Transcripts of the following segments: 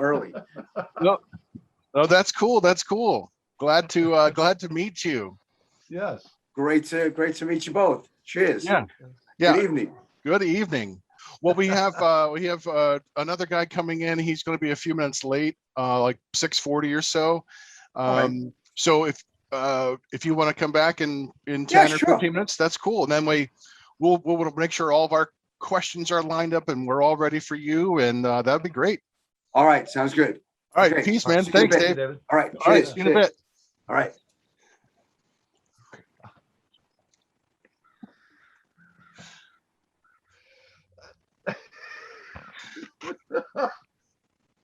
early. No, that's cool. That's cool. Glad to meet you. Yes. Great to meet you both. Cheers. Yeah. Good evening. Good evening. Well, we have another guy coming in. He's going to be a few minutes late, like 6:40 or so. So if you want to come back in 10 or 15 minutes, that's cool. And then we'll make sure all of our questions are lined up and we're all ready for you. And that'd be great. All right. Sounds good. All right. Okay. Peace, man. Thanks, Dave. All right. Cheers. All right. See you in a bit. All right.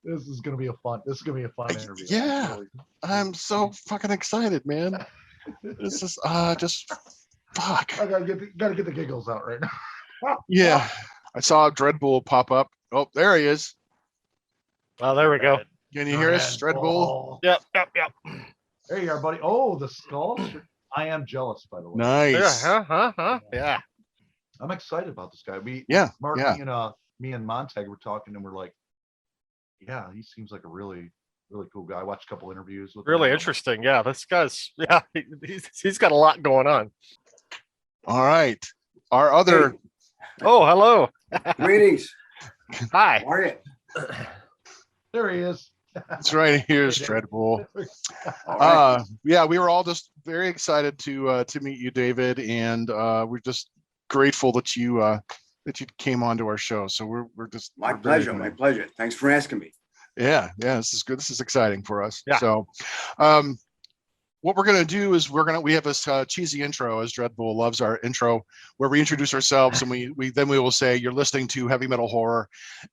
This is gonna be a fun interview. Yeah, I'm so fucking excited, man. This is just fuck. I gotta get the giggles out right now. Yeah, I saw Dreadbull pop up. Oh, there he is. Oh, there we go. Can you hear us, Dreadbull? Yep. There you are, buddy. Oh, the skull. I am jealous, by the way. Nice. Yeah. I'm excited about this guy. Mark, me and Montag were talking, and we're like, yeah, he seems like a really, really cool guy. I watched a couple interviews with him. Really interesting. Yeah, this guy's he's got a lot going on. All right. Our other. Oh, hello. Greetings. Hi. How are you? There he is. That's right. Here's Dreadbull. Right. Yeah, we were all just very excited to meet you, David, and we're just grateful that you came onto our show. So we're just My pleasure. Thanks for asking me. Yeah, this is good. This is exciting for us. Yeah. So, what we're gonna do is we have this cheesy intro, as Dreadbull loves our intro, where we introduce ourselves and we will say you're listening to heavy metal horror,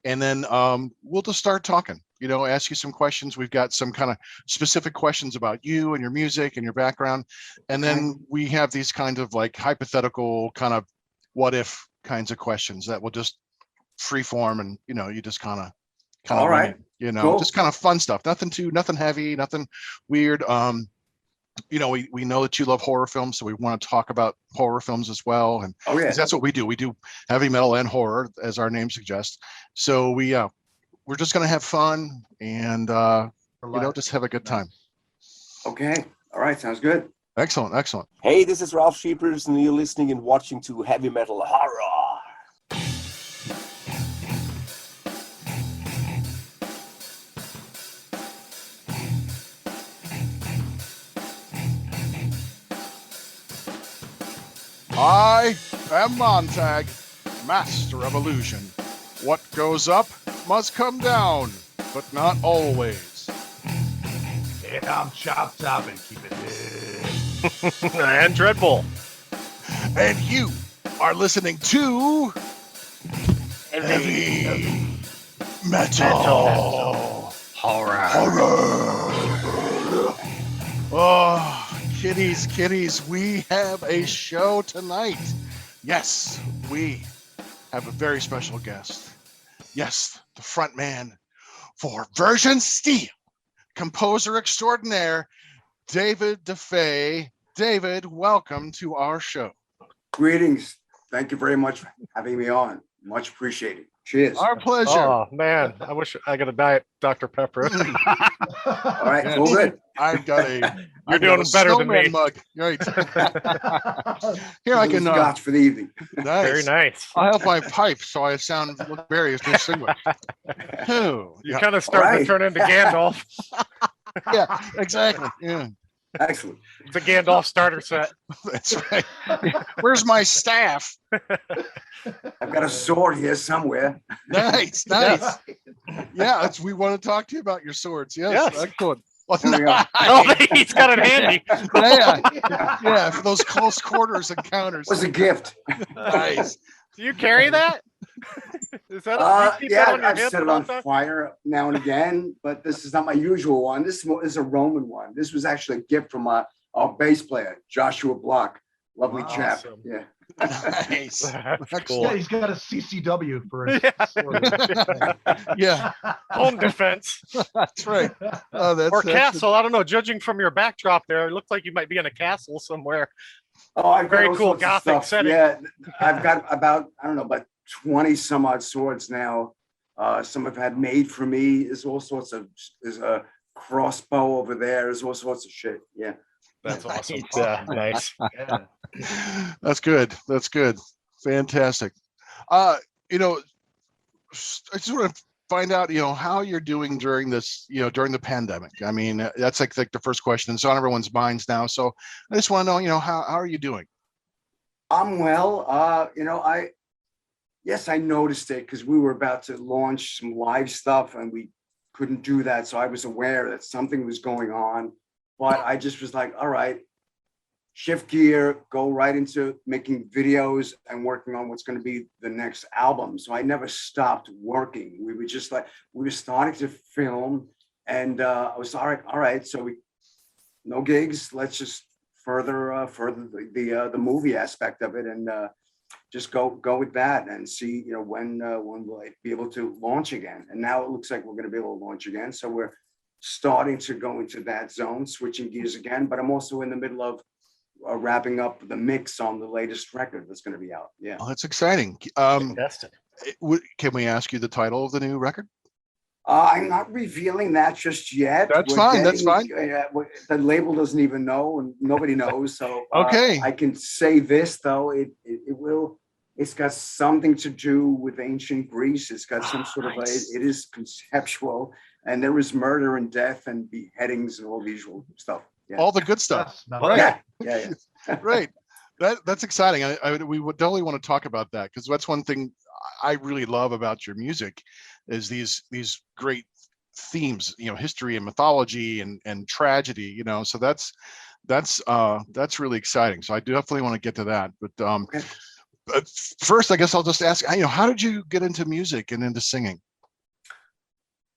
and then we'll just start talking. Ask you some questions. We've got some kind of specific questions about you and your music and your background, and then we have these kind of like hypothetical kind of what if kinds of questions that will just free form, and you just kind of all right, cool. Just kind of fun stuff. Nothing heavy, nothing weird. We know that you love horror films, so we want to talk about horror films as well. And that's what we do. We do heavy metal and horror, as our name suggests. So we're just gonna have fun and just have a good time. Okay. All right. Sounds good. Excellent. Hey, this is Ralph Sheepers, and you're listening and watching to Heavy Metal Horror. I am Montag, master of illusion. What goes up must come down, but not always. And I'm Chop Top and keep it in. And Dreadbull. And you are listening to Heavy Metal Horror. Oh, kitties, we have a show tonight. Yes, we have a very special guest. Yes, the front man for Virgin Steele, composer extraordinaire, David DeFeis. David, welcome to our show. Greetings. Thank you very much for having me on. Much appreciated. Cheers. Our pleasure. Oh man, I wish I got a diet Dr. Pepper. All right, Yeah. well, good. I've got a. You're doing better than me. Mug. Right. Here I can. Scotch for the evening. Nice. Very nice. I have my pipe, so I sound very distinguished. Oh, You're kind of starting to turn into Gandalf. yeah, exactly. Yeah, Excellent. It's a Gandalf starter set. that's right. Where's my staff? I've got a sword here somewhere. Nice. Yeah, we want to talk to you about your swords. Yes. Excellent. Well, There we go. Oh, he's got it handy. yeah, for those close quarters encounters. It was a gift. Nice. Do you carry that? Is that you keep that on your I've hip set it all on the time? fire now and again, but this is not my usual one. This is a Roman one. This was actually a gift from our bass player, Joshua Block. Lovely chap. Awesome. Yeah. Nice. That's cool. Yeah, he's got a CCW for his Yeah, Home defense. that's right. Oh, that's Or castle. I don't know. Judging from your backdrop there, it looks like you might be in a castle somewhere. Oh, I've got Very all cool sorts of Gothic stuff. setting. Yeah, I've got about 20 some odd swords now. Some have had made for me. There's all sorts of, there's a crossbow over there. There's all sorts of shit. Yeah. That's awesome. Nice. Nice. Yeah. That's good. That's good. Fantastic. You know, I just want to find out, you know, how you're doing during this, you know, during the pandemic. I mean, that's like the first question. It's on everyone's minds now. So I just want to know, you know, how are you doing? I'm well. You know, yes, I noticed it because we were about to launch some live stuff and we couldn't do that. So I was aware that something was going on, but I just was like, all right, shift gear, go right into making videos and working on what's going to be the next album. So I never stopped working. We were just like, we were starting to film and I was all right. So no gigs. Let's just further the movie aspect of it and just go with that and see, you know, when will I be able to launch again. And now it looks like we're going to be able to launch again. So we're starting to go into that zone, switching gears again, but I'm also in the middle of wrapping up the mix on the latest record that's going to be out. Yeah. Oh, that's exciting. Fantastic. Can we ask you the title of the new record? I'm not revealing that just yet. That's fine. That's fine. The label doesn't even know, and nobody knows. So okay, I can say this though. It's got something to do with ancient Greece. It's got some sort of it is conceptual, and there is murder and death and beheadings and all the usual stuff. Yeah. All the good stuff. Yes, Right. Yeah. Right. That's exciting. We would definitely want to talk about that because that's one thing I really love about your music is these great themes, you know, history and mythology and tragedy, you know, so that's really exciting. So I definitely want to get to that. But first, I guess I'll just ask, you know, how did you get into music and into singing?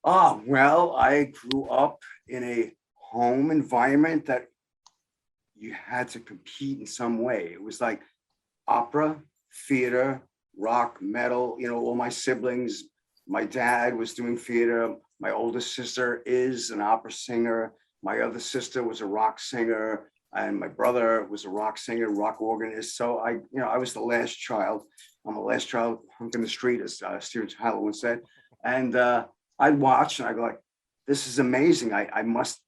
Oh, well, I grew up in a home environment that you had to compete in some way. It was like opera, theater, rock, metal, you know, all my siblings. My dad was doing theater. My oldest sister is an opera singer. My other sister was a rock singer. And my brother was a rock singer, rock organist. So I was the last child. I'm the last child hung in the street, as Steven Tyler once said. And I'd watch and I'd go like, this is amazing. I must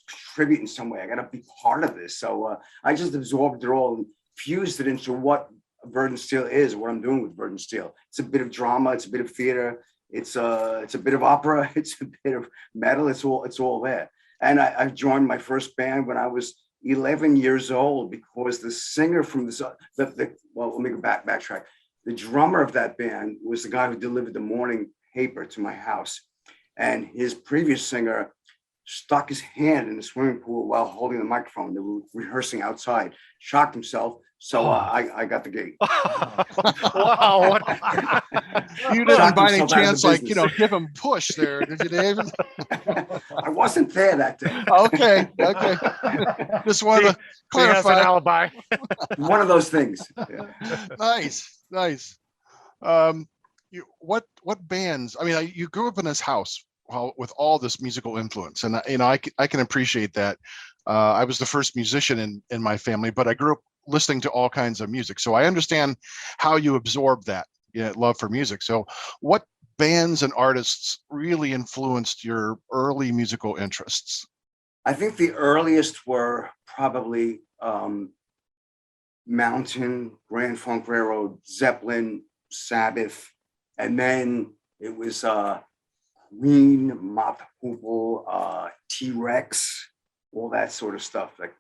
contribute in some way. I got to be part of this. So I just absorbed it all and fused it into what Virgin Steele is, what I'm doing with Virgin Steele. It's a bit of drama. It's a bit of theater. It's a bit of opera. It's a bit of metal. It's all there. And I joined my first band when I was 11 years old because the singer from let me go backtrack. The drummer of that band was the guy who delivered the morning paper to my house. And his previous singer stuck his hand in the swimming pool while holding the microphone. They were rehearsing outside, shocked himself. So I got the gig. Wow. You didn't by any chance, like, you know, give him push there, did you, David? I wasn't there that day. Okay. Just wanted to clarify. He has an alibi. One of those things. Yeah. Nice. What bands? I mean, you grew up in this house with all this musical influence, and you know, I can appreciate that. I was the first musician in my family, but I grew up listening to all kinds of music, so I understand how you absorb that, you know, love for music. So what bands and artists really influenced your early musical interests? I think the earliest were probably Mountain, Grand Funk Railroad, Zeppelin, Sabbath, and then it was Queen, Moth Hoople, T-Rex, all that sort of stuff. Like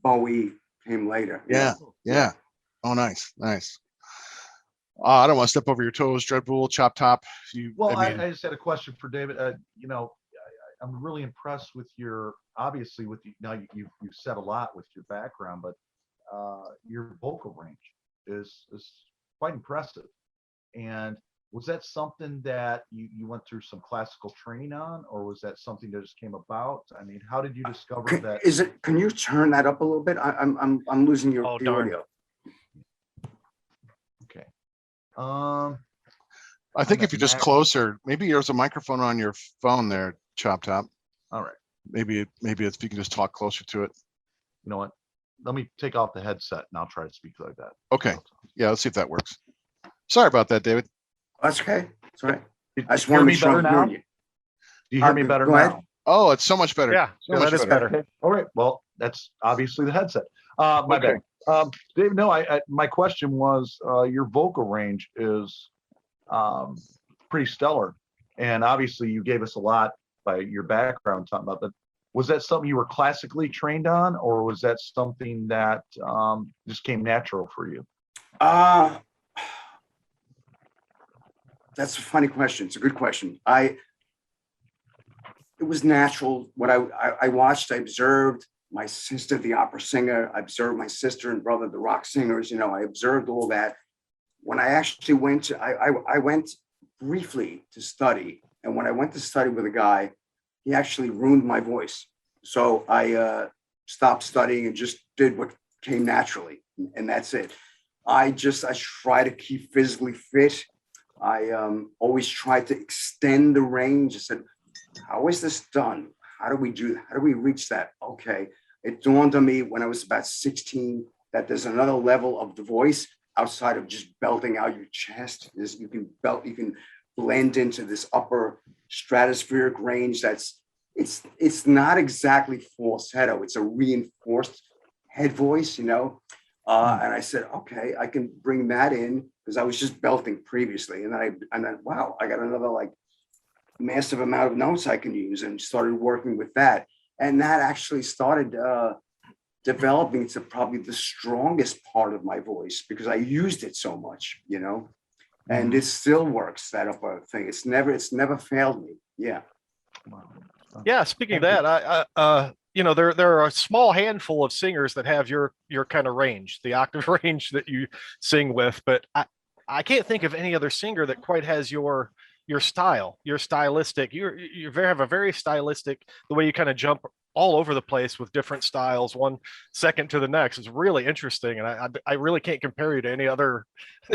Bowie came later. Yeah. Oh, nice. I don't want to step over your toes, Dreadbull, Chop Top. I just had a question for David. You know, I'm really impressed with obviously with you. Now you've said a lot with your background, but your vocal range is quite impressive. And was that something that you went through some classical training on, or was that something that just came about? I mean, how did you discover that? Can you turn that up a little bit? I'm losing your audio. Okay. I think if you're just closer, maybe there's a microphone on your phone there, Chop Top. All right. Maybe it's if you can just talk closer to it. You know what? Let me take off the headset and I'll try to speak like that. Okay. Yeah, let's see if that works. Sorry about that, David. That's okay. That's all right. I just hear want to me make sure better I'm now? hearing you. Do you hear me better Go ahead. now? Oh, it's so much better. Yeah, So yeah, much that is better. better. Okay. All right. Well, that's obviously the headset. My Okay. bad. Dave, no, my question was, your vocal range is pretty stellar. And obviously you gave us a lot by your background talking about that. Was that something you were classically trained on, or was that something that just came natural for you? That's a funny question. It's a good question. It was natural. What I watched, I observed my sister, the opera singer. I observed my sister and brother, the rock singers. You know, I observed all that. When I actually went to, I went briefly to study. And when I went to study with a guy, he actually ruined my voice. So I stopped studying and just did what came naturally. And that's it. I try to keep physically fit. I always tried to extend the range. I said, how is this done? How do we do that? How do we reach that? Okay. It dawned on me when I was about 16 that there's another level of the voice outside of just belting out your chest. You can blend into this upper stratospheric range it's not exactly falsetto. It's a reinforced head voice, you know? And I said, okay, I can bring that in because I was just belting previously. And then, wow, I got another like massive amount of notes I can use, and started working with that. And that actually started developing to probably the strongest part of my voice because I used it so much, you know, and it still works, that upper thing. It's never failed me. Yeah. Yeah, speaking of that, you know, there are a small handful of singers that have your kind of range, the octave range that you sing with, but I can't think of any other singer that quite has your style, your stylistic. You have a very stylistic, the way you kind of jump all over the place with different styles, one second to the next. Is really interesting, and I really can't compare you to any other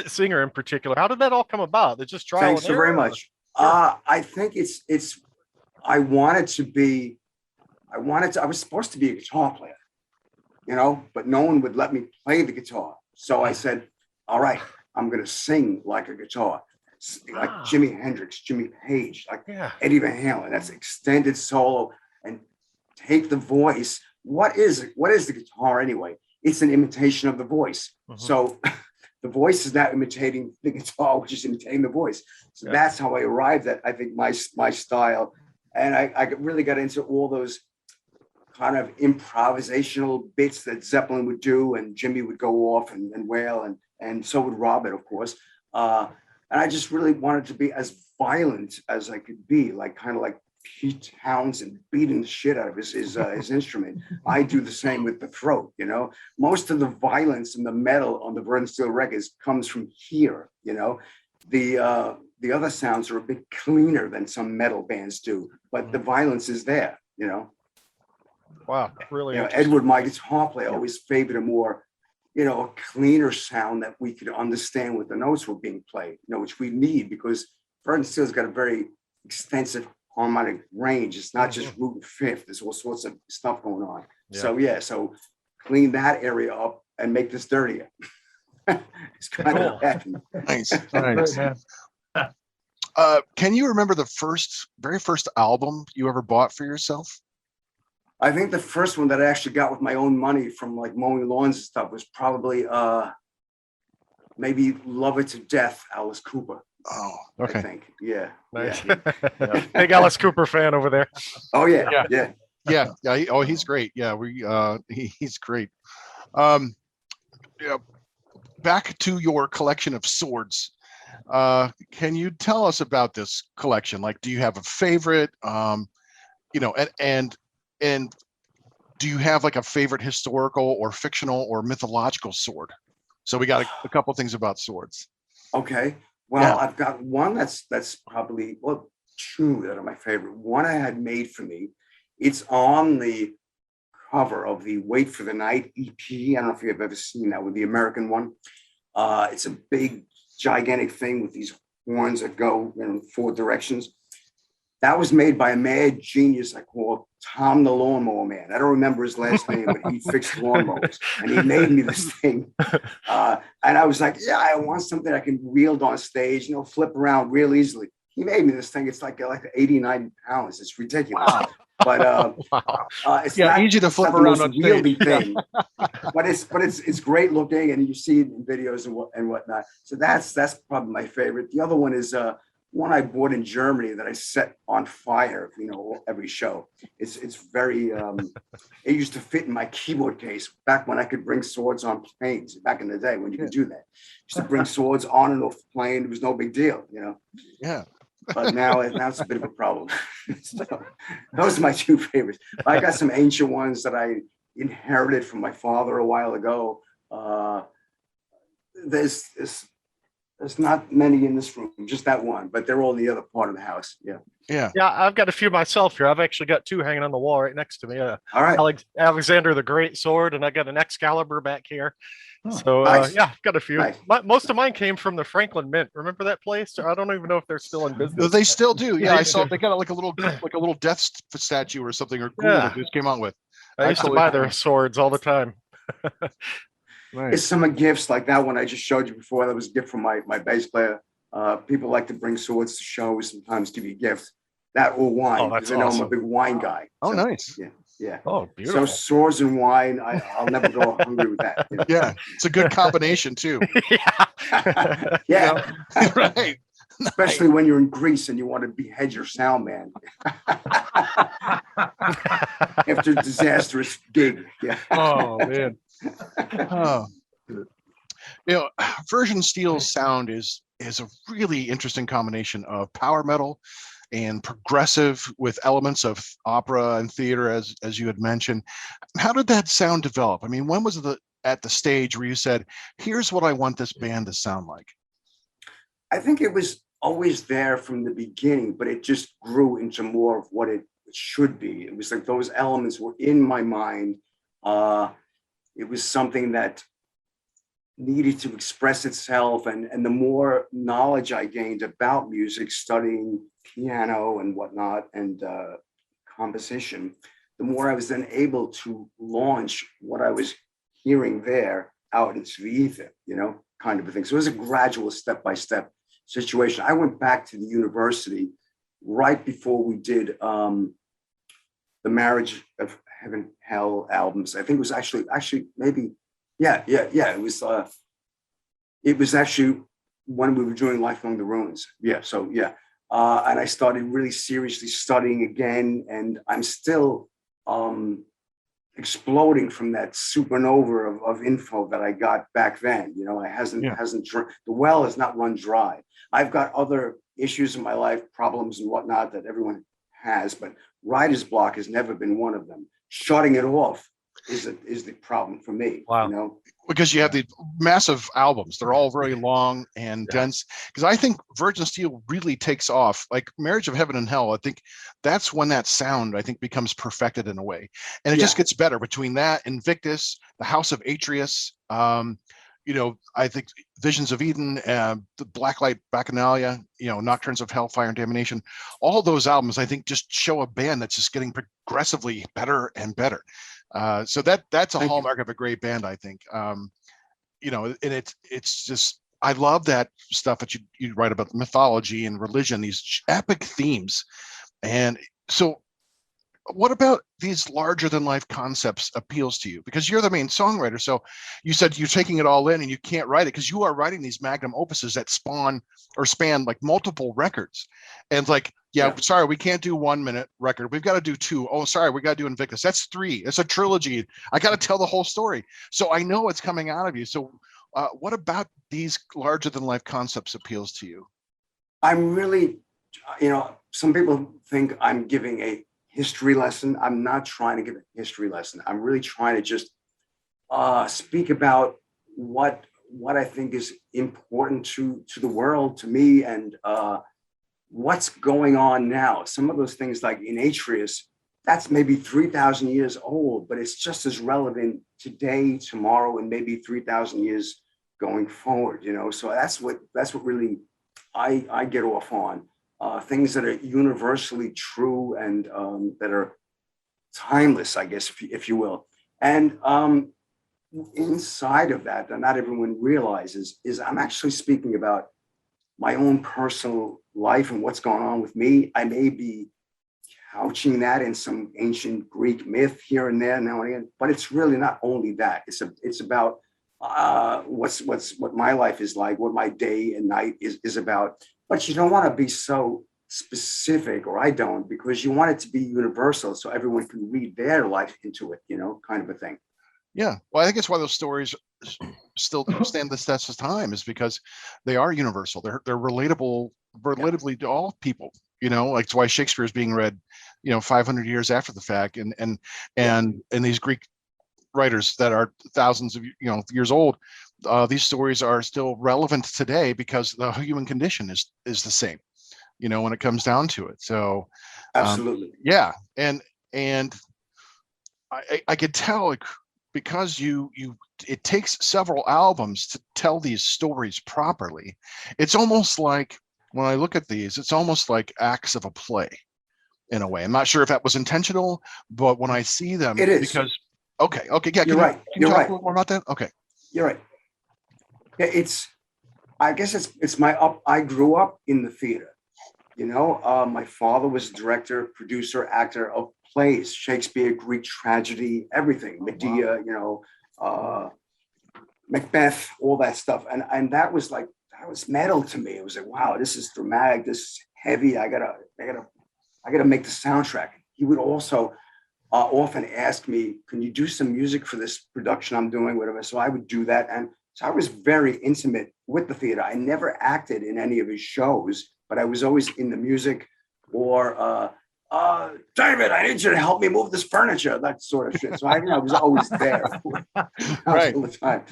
singer in particular. How did that all come about? It's just trial Thanks and so error? very much. Sure. I think I was supposed to be a guitar player, you know, but no one would let me play the guitar. So I said, all right, I'm going to sing like a guitar, like Jimi Hendrix, Jimmy Page, like Eddie Van Halen. That's extended solo, and take the voice. What is the guitar anyway? It's an imitation of the voice. So the voice is not imitating the guitar, which is imitating the voice. So that's how I arrived at, I think, my style. And I really got into all those kind of improvisational bits that Zeppelin would do, and Jimmy would go off and wail, and so would Robert, of course. And I just really wanted to be as violent as I could be, like kind of like Pete Townsend beating the shit out of his instrument. I do the same with the throat, you know. Most of the violence in the metal on the Virgin Steele records comes from here, you know. The other sounds are a bit cleaner than some metal bands do, but the violence is there, you know. Wow, really. You know, Edward, my guitar player, always favored a more, you know, a cleaner sound that we could understand what the notes were being played, you know, which we need because Virgin Steele's got a very extensive harmonic range. It's not just root and fifth. There's all sorts of stuff going on. So clean that area up and make this dirtier. It's kind of happening. Nice. Can you remember the very first album you ever bought for yourself? I think the first one that I actually got with my own money from like mowing lawns and stuff was probably maybe Love It to Death, Alice Cooper. Oh, okay. I think. Yeah. Nice. Yeah. Big Alice Cooper fan over there. Oh yeah. He's great. Yeah, he's great. Back to your collection of swords. Can you tell us about this collection? Like, do you have a favorite? You know, and do you have like a favorite historical or fictional or mythological sword? So we got a couple things about swords. Okay. Well, I've got one that's probably, well, two that are my favorite. One I had made for me. It's on the cover of the Wait for the Night EP. I don't know if you've ever seen that with the American one. It's a big, gigantic thing with these horns that go in 4 directions. That was made by a mad genius I call Tom the Lawnmower Man. I don't remember his last name, but he fixed lawnmowers. And he made me this thing. And I was like, yeah, I want something I can wield on stage, you know, flip around real easily. he made me this thing. It's like 89 pounds. It's ridiculous. Wow. But Wow. it's Yeah, not, easy to it's flip not the around most on wieldy stage. thing. But it's great looking, and you see it in videos and whatnot. So that's probably my favorite. The other one is one I bought in Germany that I set on fire, every show. It's very it used to fit in my keyboard case back when I could bring swords on planes back in the day when you could do that. Used to bring swords on and off the plane. It was no big deal, Yeah. But now it's a bit of a problem. So, those are my two favorites. I got some ancient ones that I inherited from my father a while ago. There's not many in this room, just that one, but they're all in the other part of the house. Yeah. Yeah. Yeah, I've got a few myself here. I've actually got two hanging on the wall right next to me. All right. Alexander the Great sword, and I got an Excalibur back here. Oh, So nice. yeah, I've got a few. Nice. Most of mine came from the Franklin Mint. Remember that place? I don't even know if they're still in business. They still do. Yeah, They I saw do. they got like a little death statue or something or cool Yeah. that they just came out with. I used to totally buy agree. their swords all the time. It's some gifts like that one I just showed you before. That was a gift from my bass player. People like to bring swords to shows, sometimes give you gifts. That or wine, Oh, that's because I know I'm a awesome. big wine guy. Oh, So, nice. Yeah. Oh, So beautiful. swords and wine, I'll never go hungry with that. Yeah, it's a good combination too. Yeah. Yeah. Right. Especially when you're in Greece and you want to behead your sound man after a disastrous gig. Yeah. Oh man. Oh. Virgin Steele's sound is a really interesting combination of power metal and progressive with elements of opera and theater, as you had mentioned. How did that sound develop? I mean, when was it at the stage where you said, "Here's what I want this band to sound like"? I think it was always there from the beginning, but it just grew into more of what it should be. It was like those elements were in my mind. It was something that needed to express itself, and the more knowledge I gained about music, studying piano and whatnot, and composition, the more I was then able to launch what I was hearing there out into the ether, kind of a thing. So it was a gradual step-by-step situation. I went back to the university right before we did the Marriage of Heaven, Hell albums. I think it was actually maybe, yeah. It was actually when we were doing Life Among the Ruins. Yeah, so yeah. And I started really seriously studying again, and I'm still exploding from that supernova of info that I got back then. The well has not run dry. I've got other issues in my life, problems and whatnot that everyone has, but writer's block has never been one of them. Shutting it off is the problem for me. Wow. Because you have the massive albums, they're all very long and dense. Because I think Virgin Steele really takes off. Like Marriage of Heaven and Hell, I think that's when that sound becomes perfected in a way, and it just gets better between that, Invictus, the House of Atreus. I think Visions of Eden, the Blacklight Bacchanalia, Nocturnes of Hellfire and Damnation. All those albums, I think, just show a band that's just getting progressively better and better. So that's a hallmark of a great band, I think. And it's just, I love that stuff that you write about mythology and religion, these epic themes. And so what about these larger than life concepts appeals to you? Because you're the main songwriter. So you said you're taking it all in and you can't write it because you are writing these magnum opuses that span like multiple records. And like, sorry, we can't do 1 minute record. We've got to do 2. Oh, sorry, we got to do Invictus. That's 3. It's a trilogy. I got to tell the whole story. So I know it's coming out of you. So what about these larger than life concepts appeals to you? I'm really, some people think I'm giving a history lesson. I'm not trying to give a history lesson. I'm really trying to just speak about what I think is important to the world, to me, and what's going on now. Some of those things, like in Atreus, that's maybe 3,000 years old, but it's just as relevant today, tomorrow, and maybe 3,000 years going forward. So that's what really I get off on. Things that are universally true and that are timeless, I guess, if you will. And inside of that not everyone realizes is I'm actually speaking about my own personal life and what's going on with me. I may be couching that in some ancient Greek myth here and there now and again, but it's really not only that. It's about what my life is like, what my day and night is about. But you don't want to be so specific, or I don't, because you want it to be universal so everyone can read their life into it, kind of a thing. Yeah. Well, I think it's why those stories still stand the test of time, is because they are universal. They're relatable, relatively to all people. Like it's why Shakespeare is being read, 500 years after the fact, and these Greek writers that are thousands of years old, these stories are still relevant today because the human condition is the same, when it comes down to it. So absolutely. Yeah. And I could tell, like, because it takes several albums to tell these stories properly. It's almost like, when I look at these, it's almost like acts of a play in a way. I'm not sure if that was intentional, but when I see them, it is. Because okay, yeah, you're right. Can you talk a little more about that? Okay, you're right. Yeah, I guess it's I grew up in the theater. My father was director, producer, actor of plays, Shakespeare, Greek tragedy, everything, Medea, Macbeth, all that stuff. And that was metal to me. It was like, wow, this is dramatic, this is heavy. I gotta make the soundtrack. He would also often ask me, can you do some music for this production I'm doing, whatever. So I would do that. And so I was very intimate with the theater. I never acted in any of his shows, but I was always in the music, or David, I need you to help me move this furniture, that sort of shit. So I was always there right, all the time.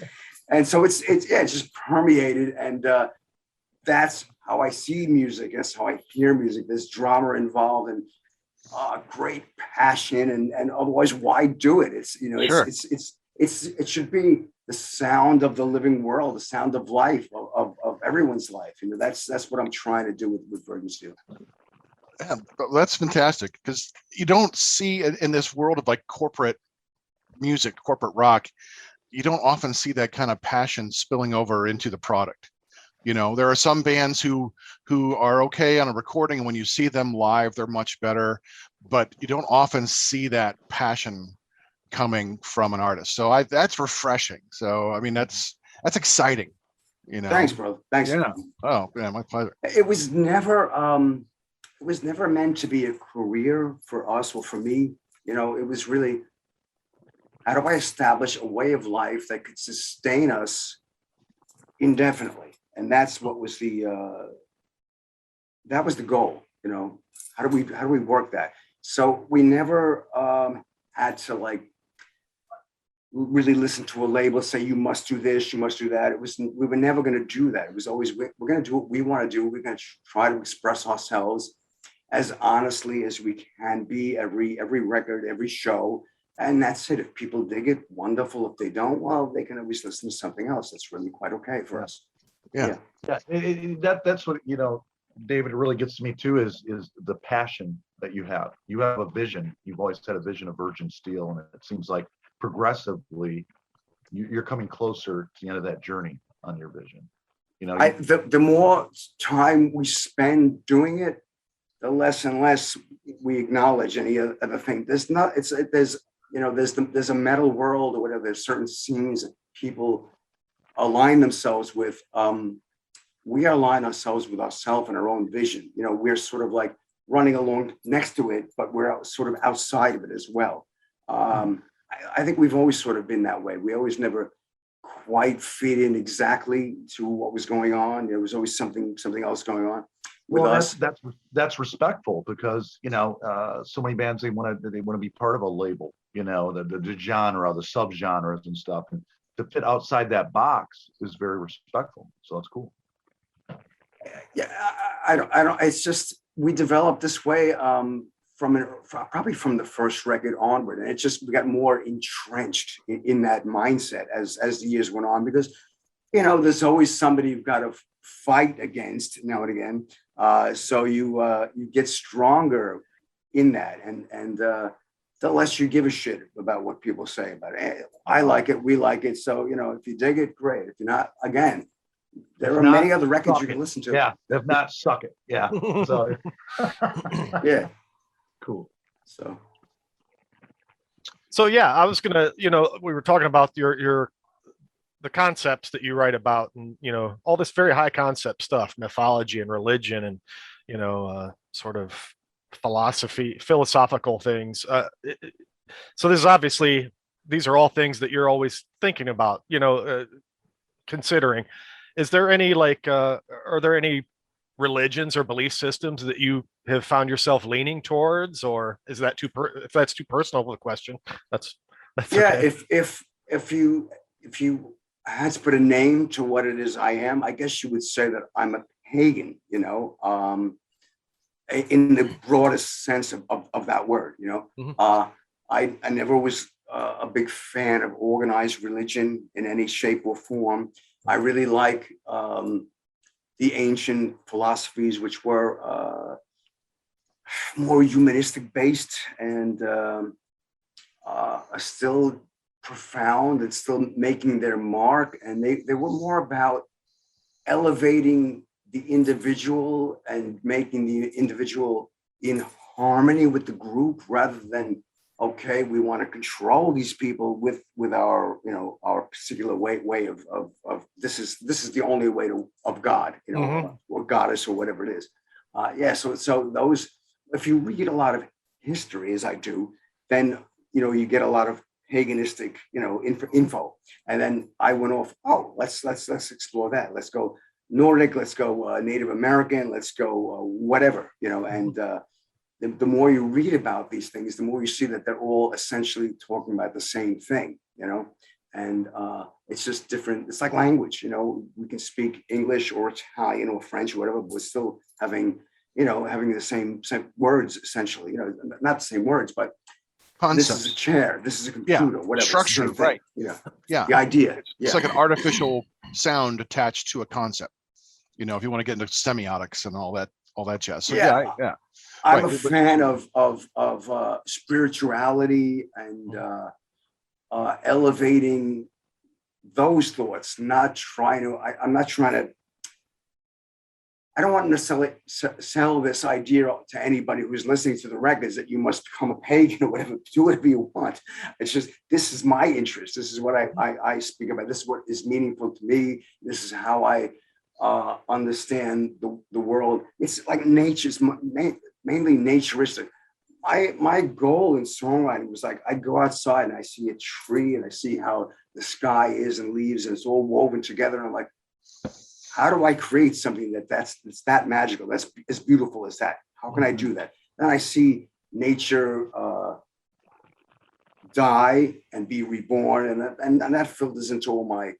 And so it's just permeated, and that's how I see music. That's how I hear music. There's drama involved, and great passion, and otherwise, why do it? It's Sure. it should be the sound of the living world, the sound of life, of everyone's life. That's what I'm trying to do with Virgin Steele. Yeah, that's fantastic, because you don't see in this world of like corporate music, corporate rock, you don't often see that kind of passion spilling over into the product. There are some bands who are okay on a recording, and when you see them live, they're much better, but you don't often see that passion coming from an artist. So that's refreshing. So, I mean, that's exciting, Thanks, brother. Thanks. Yeah. Oh, yeah, my pleasure. It was never meant to be a career for us or for me. It was really, how do I establish a way of life that could sustain us indefinitely? And that's what was the goal. How do we work that? So we never had to really listen to a label say, you must do this, you must do that. We were never going to do that. It was always, we're going to do what we want to do. We're going to try to express ourselves as honestly as we can be, every record, every show. And that's it. If people dig it, wonderful. If they don't, well, they can always listen to something else. That's really quite okay for us. Yeah. That's what, David, it really gets to me too, is the passion that you have. You have a vision. You've always had a vision of Virgin Steele, and it seems like progressively you're coming closer to the end of that journey on your vision. The more time we spend doing it, the less and less we acknowledge any other thing. There's a metal world or whatever. There's certain scenes that people align themselves with. We align ourselves with ourselves and our own vision. We're sort of like running along next to it, but we're sort of outside of it as well. I think we've always sort of been that way. We always never quite fit in exactly to what was going on. There was always something else going on with us. That's respectful, because so many bands, they want to be part of a label, the genre, the subgenres and stuff, and to fit outside that box is very respectful. So that's cool. Yeah, I don't. It's just, we developed this way probably from the first record onward, and we got more entrenched in that mindset as the years went on, because there's always somebody you've got to fight against now and again. So you get stronger in that, and the less you give a shit about what people say about it. I like it, we like it. So if you dig it, great. If you're not, again, There If are not, many other records suck you can it. listen to. Yeah, if not, suck it. Yeah. So Yeah. cool. So yeah, I was gonna, we were talking about the concepts that you write about, and all this very high concept stuff, mythology and religion, and sort of philosophical things. So this is obviously, these are all things that you're always thinking about, considering. Is there any are there any religions or belief systems that you have found yourself leaning towards, or is that if that's too personal of a question, that's Yeah. okay. If you had to put a name to what it is I am, I guess you would say that I'm a pagan, in the broadest sense of that word, I never was a big fan of organized religion in any shape or form. I really like the ancient philosophies, which were more humanistic based and are still profound and still making their mark. And they were more about elevating the individual and making the individual in harmony with the group, rather than, okay, we want to control these people with our our particular way of this is the only way of God, or goddess, or whatever it is. So those, if you read a lot of history, as I do, then you get a lot of paganistic info. And then I went off, oh, let's explore that. Let's go Nordic, let's go Native American, let's go whatever, and the more you read about these things, the more you see that they're all essentially talking about the same thing, and it's just different. It's like language, we can speak English or Italian or French or whatever, but we're still having the same words, essentially, not the same words, but Concepts. This is a chair, this is a computer, whatever. Structure, right. Yeah. The idea. It's like an artificial sound attached to a concept. If you want to get into semiotics and all that jazz. So yeah. I'm a fan of spirituality and elevating those thoughts, not trying to, I'm not trying to, I don't want to necessarily sell this idea to anybody who's listening to the records that you must become a pagan or whatever, do whatever you want. It's just, this is my interest. This is what I speak about. This is what is meaningful to me. This is how I understand the world. It's like nature's mainly naturistic. My goal in songwriting was like, I go outside and I see a tree and I see how the sky is and leaves and it's all woven together. And I'm like, how do I create something that's that magical, that's as beautiful as that? How can I do that? Then I see nature die and be reborn, and that filters into all my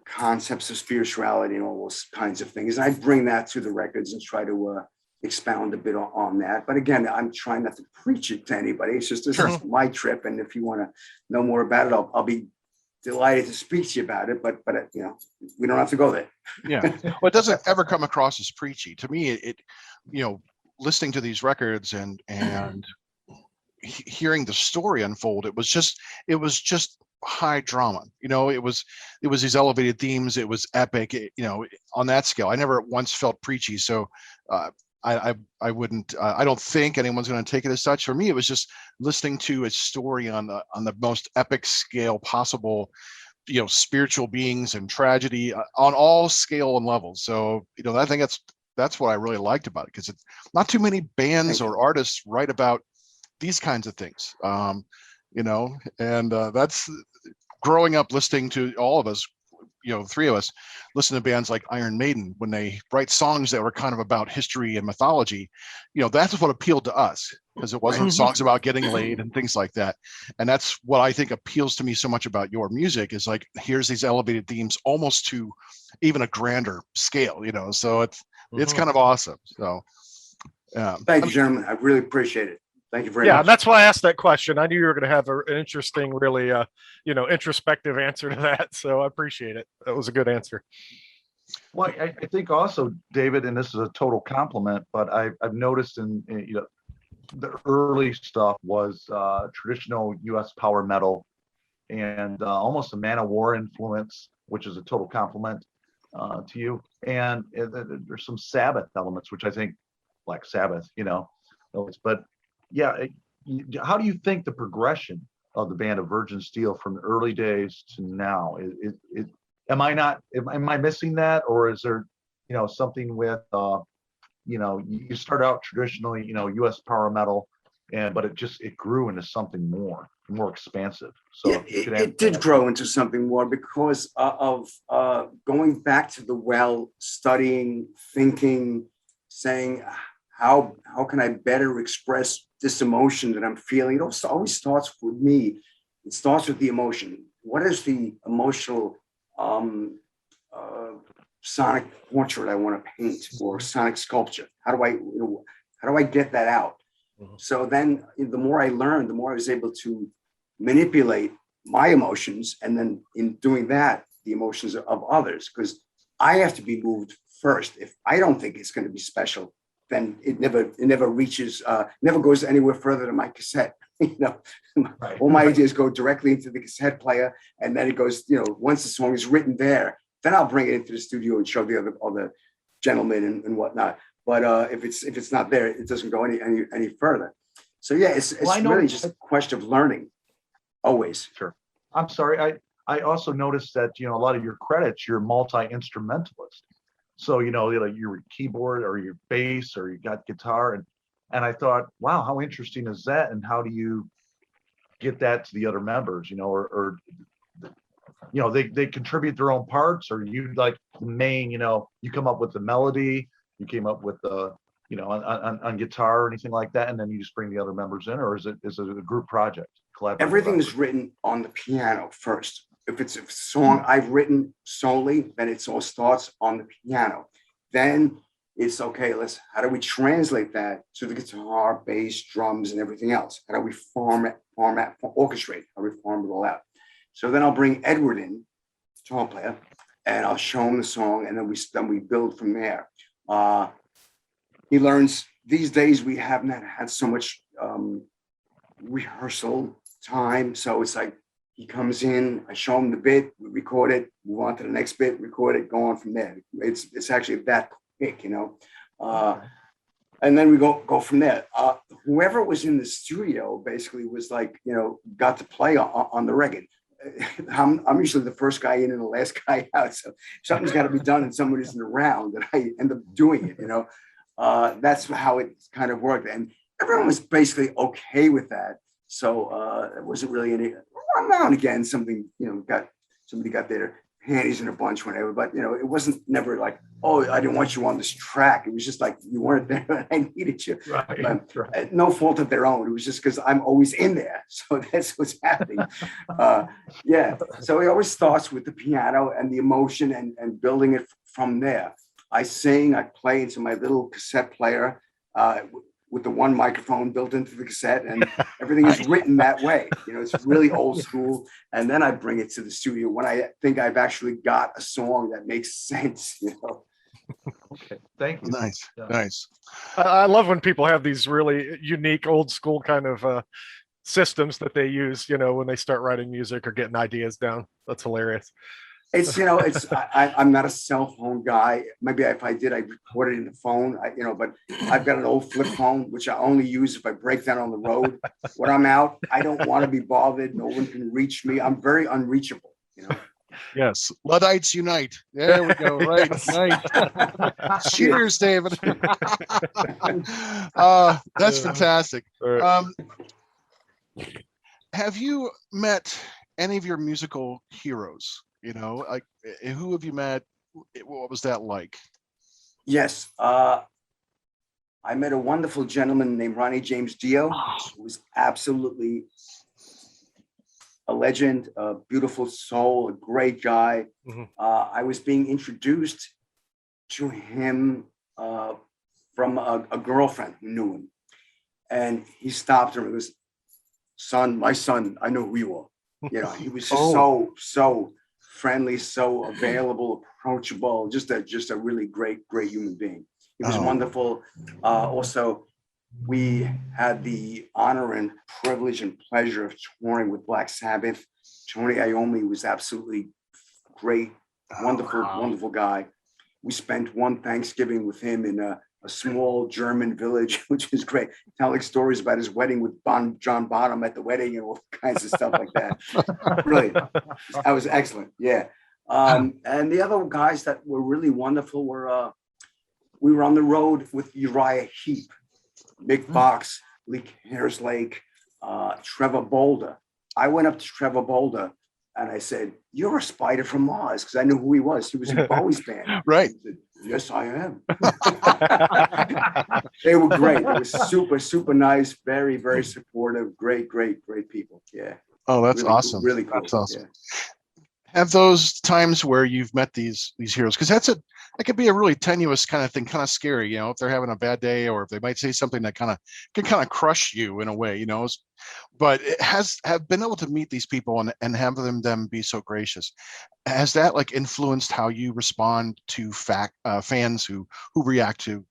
concepts of spirituality and all those kinds of things. And I bring that to the records and try to expound a bit on that. But again, I'm trying not to preach it to anybody. It's just, this is my trip. And if you want to know more about it, I'll be delighted to speak to you about it. But we don't have to go there. Yeah. Well, it doesn't ever come across as preachy. To me, it listening to these records and hearing the story unfold, it was just high drama. It was these elevated themes. It was epic, on that scale. I never once felt preachy. So I wouldn't, I don't think anyone's going to take it as such. For me, it was just listening to a story on the most epic scale possible, spiritual beings and tragedy on all scale and levels. So, I think that's what I really liked about it, because it's not too many bands or artists write about these kinds of things. And that's growing up listening to all of us, three of us listen to bands like Iron Maiden. When they write songs that were kind of about history and mythology, that's what appealed to us, because it wasn't songs about getting laid and things like that. And that's what I think appeals to me so much about your music, is like, here's these elevated themes almost to even a grander scale, so it's kind of awesome. So thank you, gentlemen. I really appreciate it. Thank you very much. Yeah, that's why I asked that question. I knew you were going to have an interesting, really, introspective answer to that. So I appreciate it. That was a good answer. Well, I think also, David, and this is a total compliment, but I've noticed in the early stuff was traditional U.S. power metal and almost a Man of War influence, which is a total compliment. to you. And there's some Sabbath elements, which I think Black Sabbath, but yeah, how do you think the progression of the band of Virgin Steele from the early days to now am I missing that, or is there, something with, you start out traditionally, US power metal, but it grew into something more expansive. So Yeah, it did grow into something more because of going back to the well, studying, thinking, saying, how can I better express this emotion that I'm feeling? It always starts with me. It starts with the emotion. What is the emotional sonic portrait I want to paint, or sonic sculpture? How do I get that out? So then the more I learned, the more I was able to manipulate my emotions, and then in doing that, the emotions of others, because I have to be moved first. If I don't think it's going to be special, then it never reaches, never goes anywhere further than my cassette. Right. All my ideas go directly into the cassette player, and then it goes, once the song is written there, then I'll bring it into the studio and show the other gentlemen and whatnot. But if it's not there, it doesn't go any further. So yeah, it's really just a question of learning, always. Sure. I'm sorry. I also noticed that, a lot of your credits, you're multi-instrumentalist. So, like your keyboard or your bass, or you got guitar. And I thought, wow, how interesting is that? And how do you get that to the other members, or they contribute their own parts, or you like the main, you come up with the melody, you came up with the, on guitar or anything like that, and then you just bring the other members in, or is it a group project? Everything is written on the piano first. If it's a song I've written solely, then it all starts on the piano. Then it's okay, how do we translate that to the guitar, bass, drums, and everything else? How do we orchestrate? How do we form it all out? So then I'll bring Edward in, guitar player, and I'll show him the song, and then we build from there. He learns. These days we have not had so much rehearsal time, so it's like he comes in, I show him the bit, we record it, move on to the next bit, record it, go on from there. It's actually that quick, and then we go from there. Whoever was in the studio basically was like, got to play on the record. I'm usually the first guy in and the last guy out, so something's got to be done and someone isn't around, and I end up doing it. That's how it kind of worked, and everyone was basically okay with that. So it wasn't really any. Now and again, somebody got their panties in a bunch, whatever. But it wasn't never like, oh, I didn't want you on this track. It was just like you weren't there, and I needed you. Right. No fault of their own. It was just because I'm always in there, so that's what's happening. Yeah. So it always starts with the piano and the emotion, and building it from there. I sing, I play into my little cassette player with the one microphone built into the cassette, and everything is written that way. It's really old school. And then I bring it to the studio when I think I've actually got a song that makes sense. Okay, thank you. Nice, Yeah. nice. I love when people have these really unique old school kind of systems that they use, when they start writing music or getting ideas down. That's hilarious. I'm not a cell phone guy. Maybe if I did, I'd record it in the phone, but I've got an old flip phone, which I only use if I break down on the road. When I'm out, I don't want to be bothered. No one can reach me. I'm very unreachable, Yes, Luddites unite. There we go. Right. Nice. Cheers, David. That's fantastic. Have you met any of your musical heroes? Like, who have you met? What was that like? Yes. I met a wonderful gentleman named Ronnie James Dio, who was absolutely a legend, a beautiful soul, a great guy. Mm-hmm. I was being introduced to him from a girlfriend who knew him. And he stopped her and goes, my son, I know who you are. He was just so friendly, so available, approachable, just a really great human being. He was wonderful. Also, we had the honor and privilege and pleasure of touring with Black Sabbath. Tony Iommi was absolutely great Wonderful, wow. wonderful guy. We spent one Thanksgiving with him in a small German village, which is great. Telling stories about his wedding with John Bonham at the wedding and all kinds of stuff like that. Brilliant. That was excellent. Yeah. And the other guys that were really wonderful were we were on the road with Uriah Heep, Mick Box, Lee Hareslake, Trevor Bolder. I went up to Trevor Bolder and I said, "You're a spider from Mars," because I knew who he was. He was in Bowie's band. Right. He said, "Yes, I am." They were great. They were super, super nice, very, very supportive, great, great, great people. Yeah. Oh, that's Really awesome. Cool, really cool. That's awesome. Yeah. Have those times where you've met these heroes, because that could be a really tenuous kind of thing, kind of scary, if they're having a bad day, or if they might say something that can kind of crush you in a way, but it have been able to meet these people and have them be so gracious. Has that like influenced how you respond to fans who react to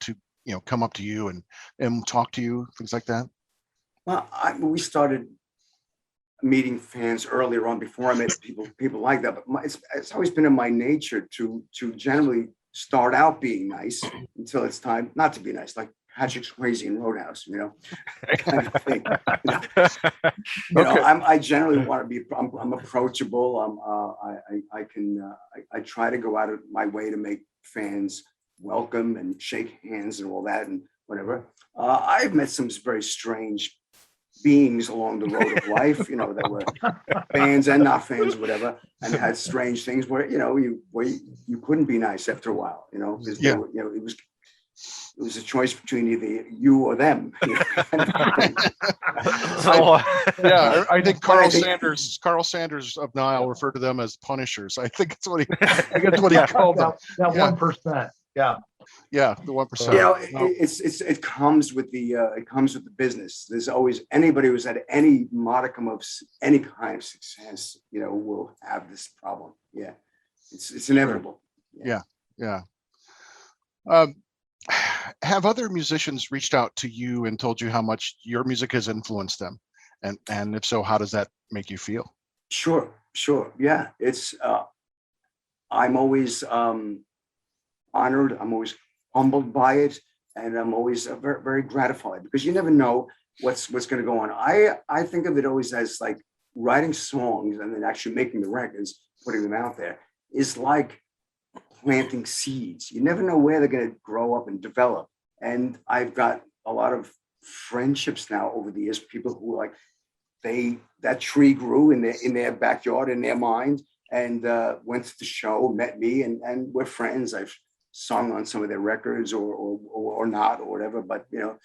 come up to you and talk to you, things like that? Well, we started meeting fans earlier on before I met people like that, but it's always been in my nature to generally start out being nice until it's time not to be nice, like Patrick Swayze in Roadhouse, kind of thing. I generally want to be. I'm approachable. I try to go out of my way to make fans welcome and shake hands and all that and whatever. I've met some very strange beings along the road of life, that were fans and not fans, whatever, and had strange things where you couldn't be nice after a while, because it was a choice between either you or them. I think Carl Sanders of Nile referred to them as punishers. I think that's what he called them. That 1%. Yeah, the 1%. It comes with the business. There's always anybody who's had any modicum of any kind of success, will have this problem. Yeah, it's inevitable. Yeah. Have other musicians reached out to you and told you how much your music has influenced them, and if so, how does that make you feel? Sure. Yeah, it's. I'm always honored. I'm always humbled by it, and I'm always very, very gratified, because you never know what's going to go on. I think of it always as like writing songs and then actually making the records, putting them out there, is like planting seeds. You never know where they're going to grow up and develop. And I've got a lot of friendships now over the years, people who that tree grew in their backyard, in their mind, and went to the show, met me, and we're friends. I've sung on some of their records or not, or whatever, but you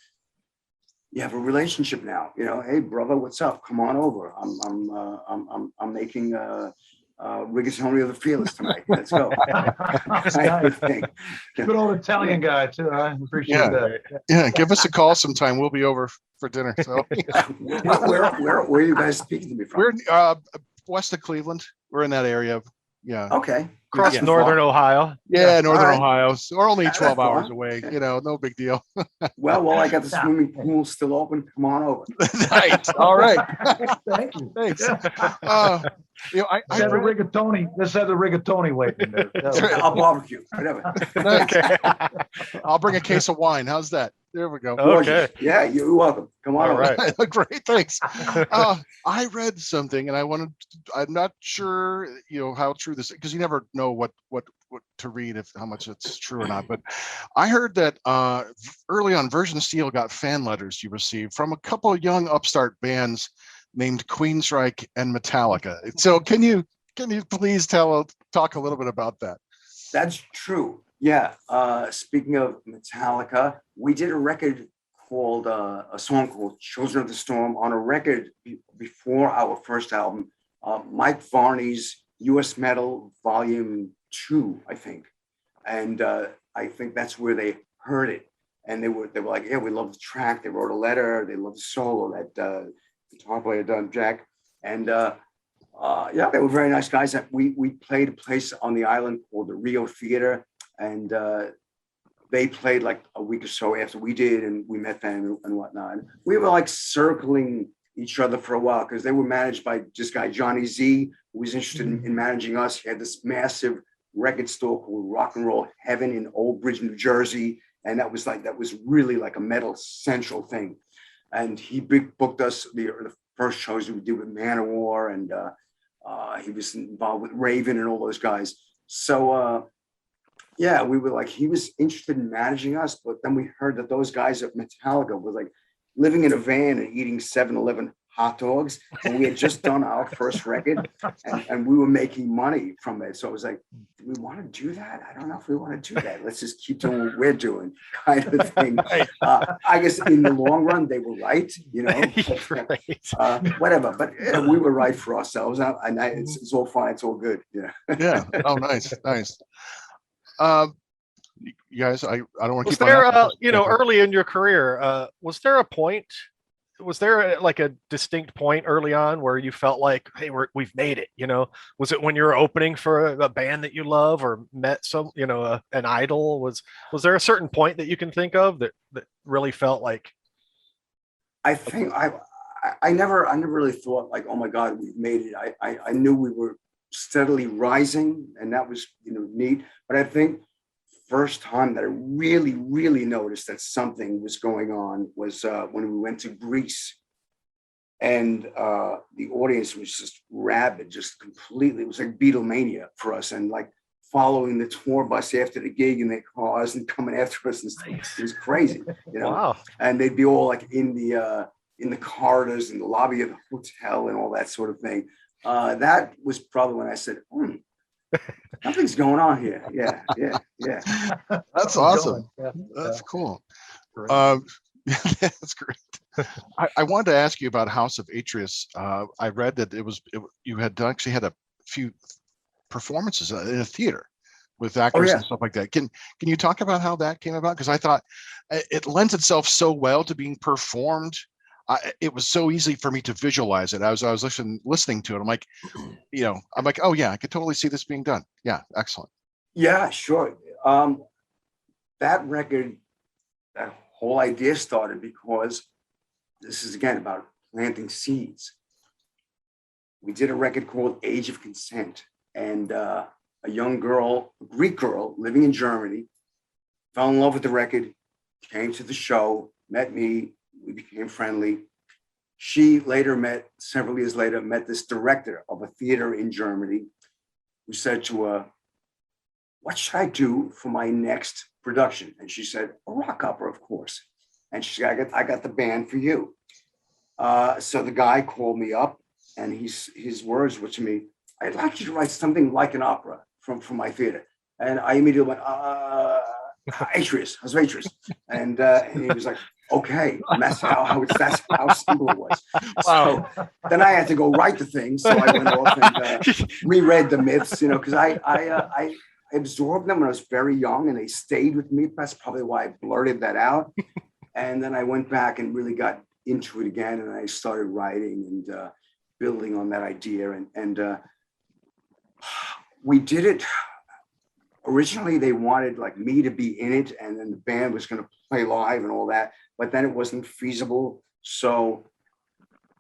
have a relationship now. Hey brother, what's up? Come on over. I'm making Rigatoni of the Fearless tonight. Let's go. Good old Italian guy too. I appreciate that. Yeah, give us a call sometime. We'll be over for dinner. So where are you guys speaking to me from? We're west of Cleveland. We're in that area. Yeah. Okay. Across northern Ohio. Yeah, northern Ohio. So we're only 12 hours away. No big deal. Well, I got the swimming pool still open. Come on over. Right. All right. Thank you. Thanks. I had the rigatoni. This had the rigatoni waiting there. I'll barbecue. Whatever. Okay. I'll bring a case of wine. How's that? There we go. Okay. Yeah, you're welcome. Come on. All right. Great. Thanks. I read something, and I'm not sure, how true this is, because you never know what to read, how much it's true or not. But I heard that early on, Virgin Steele got fan letters you received from a couple of young upstart bands named Queensryche and Metallica. So can you please talk a little bit about that? That's true. Yeah. Speaking of Metallica, we did a record called a song called Children of the Storm on a record before our first album, Mike Varney's US Metal Volume 2, I think. And I think that's where they heard it. And they were like, yeah, we love the track. They wrote a letter. They loved the solo that guitar player done, Jack. And yeah, they were very nice guys. We played a place on the island called the Rio Theater. And they played like a week or so after we did, and we met them and whatnot. And we were like circling each other for a while, because they were managed by this guy, Johnny Z, who was interested in managing us. He had this massive record store called Rock and Roll Heaven in Old Bridge, New Jersey. And that was really like a metal central thing. And he booked us the first shows we did with Manowar, and he was involved with Raven and all those guys. So yeah, we were like, he was interested in managing us, but then we heard that those guys at Metallica were like living in a van and eating 7-Eleven hot dogs, and we had just done our first record, and we were making money from it. So I was like, do we want to do that? I don't know if we want to do that. Let's just keep doing what we're doing, kind of thing. I guess in the long run, they were right, you know. Whatever, but we were right for ourselves, and it's all fine. It's all good. Yeah. Yeah. Oh, nice. You guys, I don't want to Was keep there, on. early in your career, was there a point? Was there like a distinct point early on where you felt like, hey, we've made it? You know, was it when you were opening for a band that you love or met some, an idol? Was there a certain point that you can think of that really felt like? I think I never really thought like, oh my God, we've made it. I knew we were steadily rising, and that was neat. But I think first time that I really noticed that something was going on was when we went to Greece, and the audience was just rabid, just completely. It was like Beatlemania for us, and like following the tour bus after the gig in their cars and coming after us, and stuff. It was crazy, Wow. And they'd be all like in the corridors in the lobby of the hotel and all that sort of thing. That was probably when I said, nothing's going on here. Yeah. That's awesome. Yeah. That's cool. Great. That's great. I wanted to ask you about House of Atreus. I read that you had actually had a few performances in a theater with actors and stuff like that. Can you talk about how that came about? Because I thought it lends itself so well to being performed. It was so easy for me to visualize it. I was listening to it. I'm like, oh yeah, I could totally see this being done. Yeah, excellent. Yeah, sure. That record, that whole idea started because this is again about planting seeds. We did a record called Age of Consent, and a young girl, a Greek girl living in Germany, fell in love with the record, came to the show, met me. We became friendly. She several years later, met this director of a theater in Germany, who said to her, what should I do for my next production? And she said, a rock opera, of course. And she said, I got the band for you. So the guy called me up, and his words were to me, I'd like you to write something like an opera from my theater. And I immediately went, Atreus, House of Atreus. And he was like, okay. And that's how simple it was. Wow. So then I had to go write the thing. So I went off and reread the myths, because I absorbed them when I was very young, and they stayed with me. That's probably why I blurted that out. And then I went back and really got into it again, and I started writing and building on that idea. And we did it. Originally, they wanted like me to be in it, and then the band was going to play live and all that, but then it wasn't feasible. So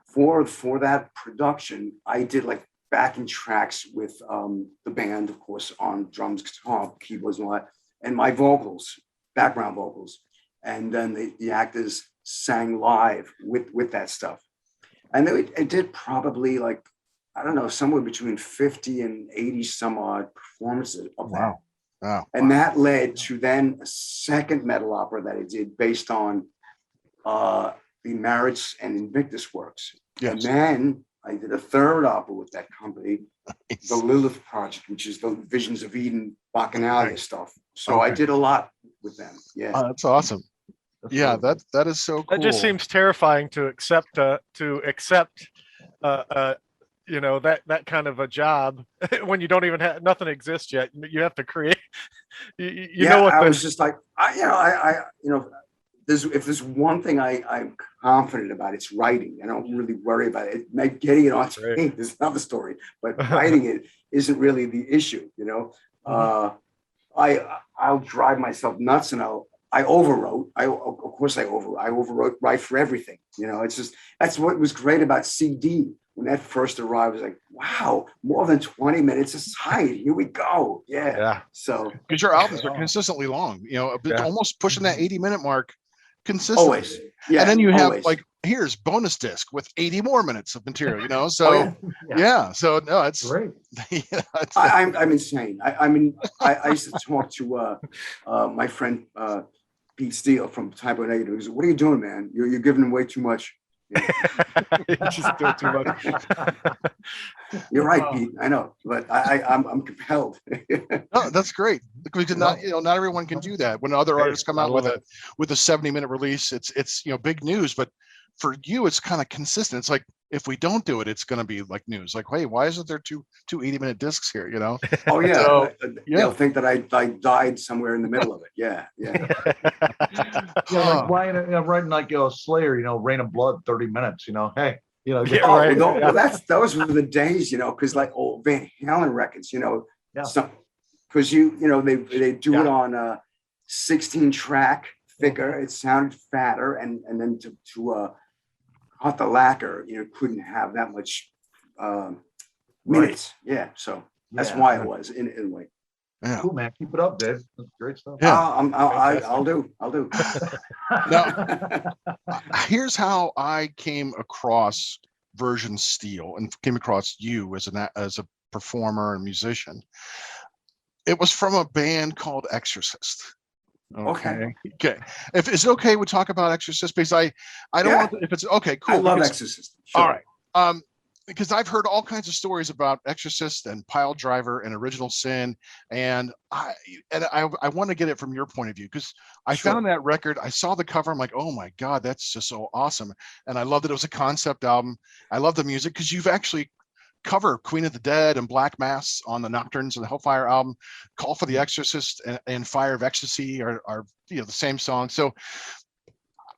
for that production, I did like backing tracks with the band, of course, on drums, guitar, keyboards, and all that, and my vocals, background vocals. And then the actors sang live with that stuff. And it did probably like, I don't know, somewhere between 50 and 80 some odd performances of that. Wow. And that led to then a second metal opera that I did based on the Marriage and Invictus works. Yes. And then I did a third opera with that company, Nice. the Lilith Project, which is the Visions of Eden, Bacchanalia stuff. So I did a lot with them. Yeah. That's awesome. Yeah, that is so cool. That just seems terrifying to accept. That kind of a job when you don't even have nothing exists yet. You have to create. I was just like, if there's one thing I'm confident about, it's writing. I don't really worry about it. Getting it on tape is another story, but writing it isn't really the issue. I'll drive myself nuts, and I overwrote. I overwrote right for everything. It's just, that's what was great about CD when that first arrived. It was like, wow, more than 20 minutes aside. Here we go. Yeah. Yeah. So Because your albums are consistently long, you know, Yeah. almost pushing that 80-minute mark consistently. always. Yeah. And then you have always. like, here's bonus disc with 80 more minutes of material, you know? So Oh, yeah. yeah. So no, it's Great. it's I'm insane. I mean, I used to talk to my friend Pete Steele from Type O Negative. He goes, "What are you doing, man? You're giving away too much." Just do too much. You're right, Pete. I know, but I'm compelled. no, that's great because not, you know, not everyone can do that. When other artists come out with a 70-minute release, it's, you know, big news, but for you, it's kind of consistent. It's like, if we don't do it, it's going to be like news. Like, hey, why isn't there two 80-minute discs here? You know? Oh yeah. So, yeah. They'll think that I died somewhere in the middle of it. Yeah. Yeah. Like writing like Slayer, Rain of Blood, 30 minutes. Hey, Yeah, Oh, right. well, those were the days, because like old Van Halen records, Yeah. because they do it on a 16-track thicker. It sounded fatter, and then to cut the lacquer, couldn't have that much minutes. Yeah, so that's why it was in a way. Yeah. Cool, man. Keep it up, Dave. That's great stuff. Yeah. I'll do. Now, here's how I came across Virgin Steele and came across you as a performer and musician. It was from a band called Exorcist. Okay. If it's okay, we talk about Exorcist because I don't want to, if it's okay, cool. I love Exorcist. Sure. All right. Because I've heard all kinds of stories about Exorcist and Pile Driver and Original Sin, and I want to get it from your point of view because I found that record. I saw the cover. I'm like, oh my God, that's just so awesome. And I love that it was a concept album. I love the music because you've actually cover Queen of the Dead and Black Mass on the Nocturnes and the Hellfire album. Call for the Exorcist and Fire of Ecstasy are the same song. So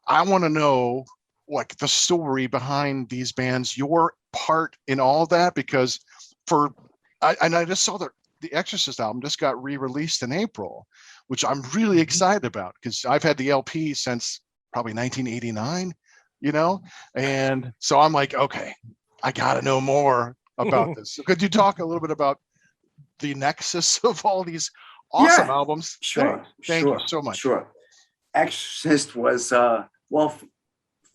I want to know like the story behind these bands, your part in all that, because I just saw the Exorcist album just got re-released in April, which I'm really excited about because I've had the LP since probably 1989, and so I'm like, okay, I got to know more about this. So could you talk a little bit about the nexus of all these awesome albums? Sure. Thank you so much. Sure. Exorcist was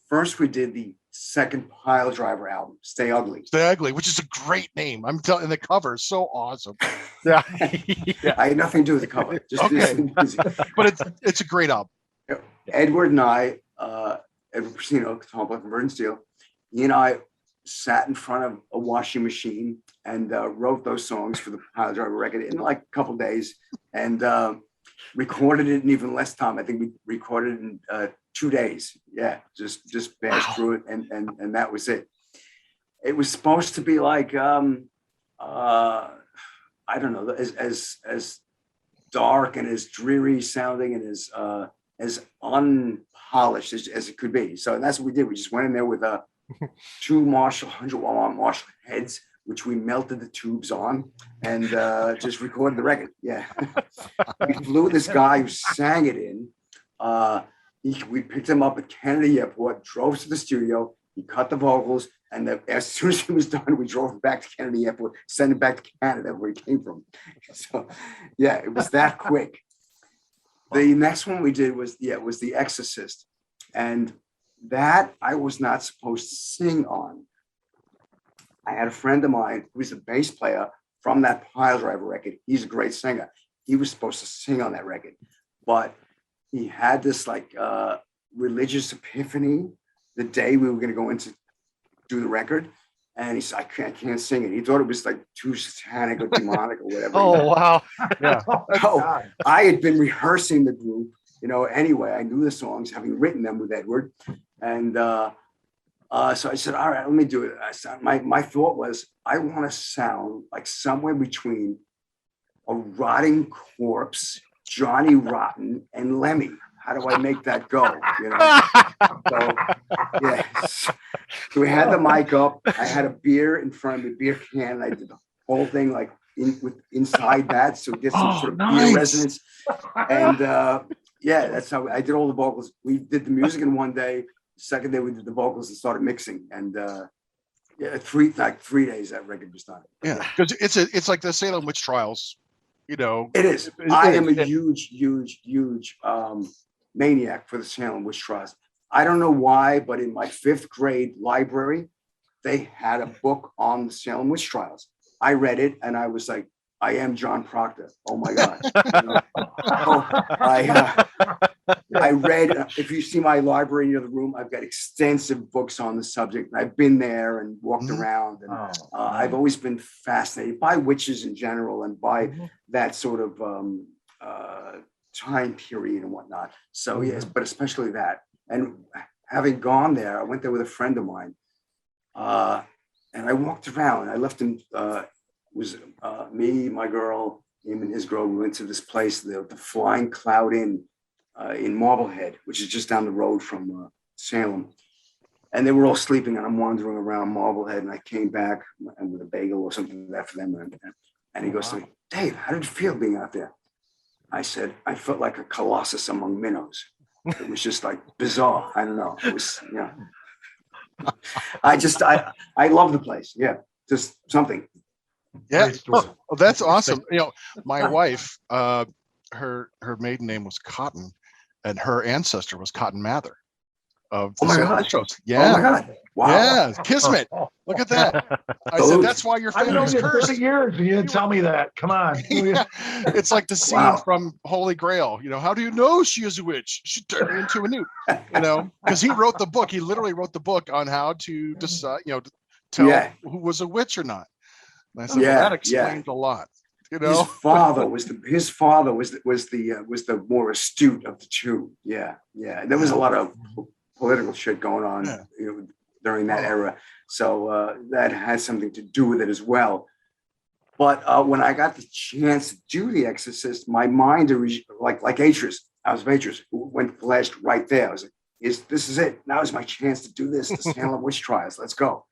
first we did the second Pile Driver album, Stay Ugly. Stay Ugly, which is a great name. I'm telling you, the cover is so awesome. Yeah. I had nothing to do with the cover. Just but it's a great album. Edward and I, Edward Persino, tall boy from Virgin Steele, he and I sat in front of a washing machine and wrote those songs for the Pile Driver record in like a couple days, and recorded it in even less time. I think we recorded it in 2 days. Yeah, just bashed through it, and that was it. It was supposed to be like I don't know, as dark and as dreary sounding and as unpolished as it could be. So that's what we did. We just went in there with 2 Marshall 100-watt Marshall heads, which we melted the tubes on, and just recorded the record. Yeah. We flew this guy who sang it in. We picked him up at Kennedy Airport, drove to the studio. He cut the vocals, and as soon as he was done, we drove him back to Kennedy Airport, sent him back to Canada where he came from. So, yeah, it was that quick. The next one we did was The Exorcist, and that I was not supposed to sing on. I had a friend of mine who was a bass player from that Pile Driver record. He's a great singer. He was supposed to sing on that record, but he had this like religious epiphany the day we were going to go in to do the record, and he said, I can't sing it. He thought it was like too satanic or demonic or whatever. Oh, wow. Yeah. So I had been rehearsing the group, anyway. I knew the songs, having written them with Edward, and so I said, all right, let me do it. My thought was, I want to sound like somewhere between a rotting corpse, Johnny Rotten, and Lemmy. How do I make that go? So, yeah. So we had the mic up. I had a beer in front of me, beer can. I did the whole thing like inside that, so get some sort of beer resonance. And that's how I did all the vocals. We did the music in one day. Second day we did the vocals and started mixing, and Yeah, 3 days that record was done. Yeah, because it's like the Salem witch trials, you know. It is. It I is. am a huge maniac for the Salem witch trials. I don't know why, but in my 5th grade library, they had a book on the Salem witch trials. I read it and I was like, I am John Proctor. Oh my God. You know? I read, if you see my library in the other room, I've got extensive books on the subject. I've been there and walked around, and I've always been fascinated by witches in general and by that sort of time period and whatnot. So yes, but especially that. And having gone there, I went there with a friend of mine, and I walked around. I left him. Was me, my girl, him and his girl. We went to this place, the Flying Cloud Inn in Marblehead, which is just down the road from Salem. And they were all sleeping, and I'm wandering around Marblehead, and I came back and with a bagel or something like that for them. And he goes to me, Dave, how did you feel being out there? I said, I felt like a colossus among minnows. It was just like bizarre. I don't know. It was, yeah. I love the place. Yeah, just something. Yeah, well, that's awesome. You know, my wife, her maiden name was Cotton, and her ancestor was Cotton Mather of the Salem shows. Yeah. Oh my God. Wow. Yeah, Kismet. Look at that. I said that's why your I've known family's you cursed. 30 years and you didn't tell me that. Come on. Yeah. It's like the scene from Holy Grail. You know, how do you know she is a witch? She turned into a newt. You know, because he wrote the book. He literally wrote the book on how to decide, you know, tell who was a witch or not. And I said, well, that explains a lot. You know, his father was the more astute of the two. Yeah, yeah. There was a lot of political shit going on, you know, during that era, so that has something to do with it as well. But when I got the chance to do The Exorcist, my mind, like Atreus, I was Atreus, went flashed right there. I was like, this is it. Now is my chance to do this. The Salem witch trials. Let's go.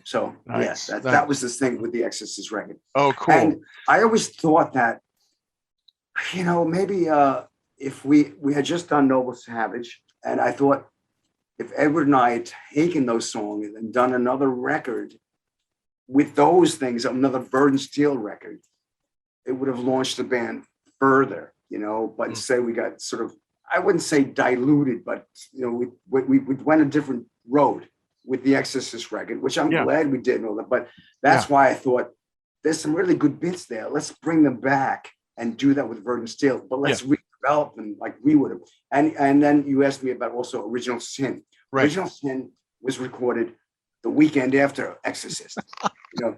So yes, that was the thing with the Exorcist record. Oh, cool. And I always thought that, you know, maybe if we had just done Noble Savage, and I thought if Edward and I had taken those songs and done another record with those things, another Virgin Steele record, it would have launched the band further, you know. But say we got sort of, I wouldn't say diluted, but you know, we went a different road with the Exorcist record, which I'm glad we did and all that. But that's why I thought there's some really good bits there. Let's bring them back and do that with Virgin Steele, but let's redevelop them like we would have. And then you asked me about also Original Sin. Right. Original Sin was recorded the weekend after Exorcist, you know,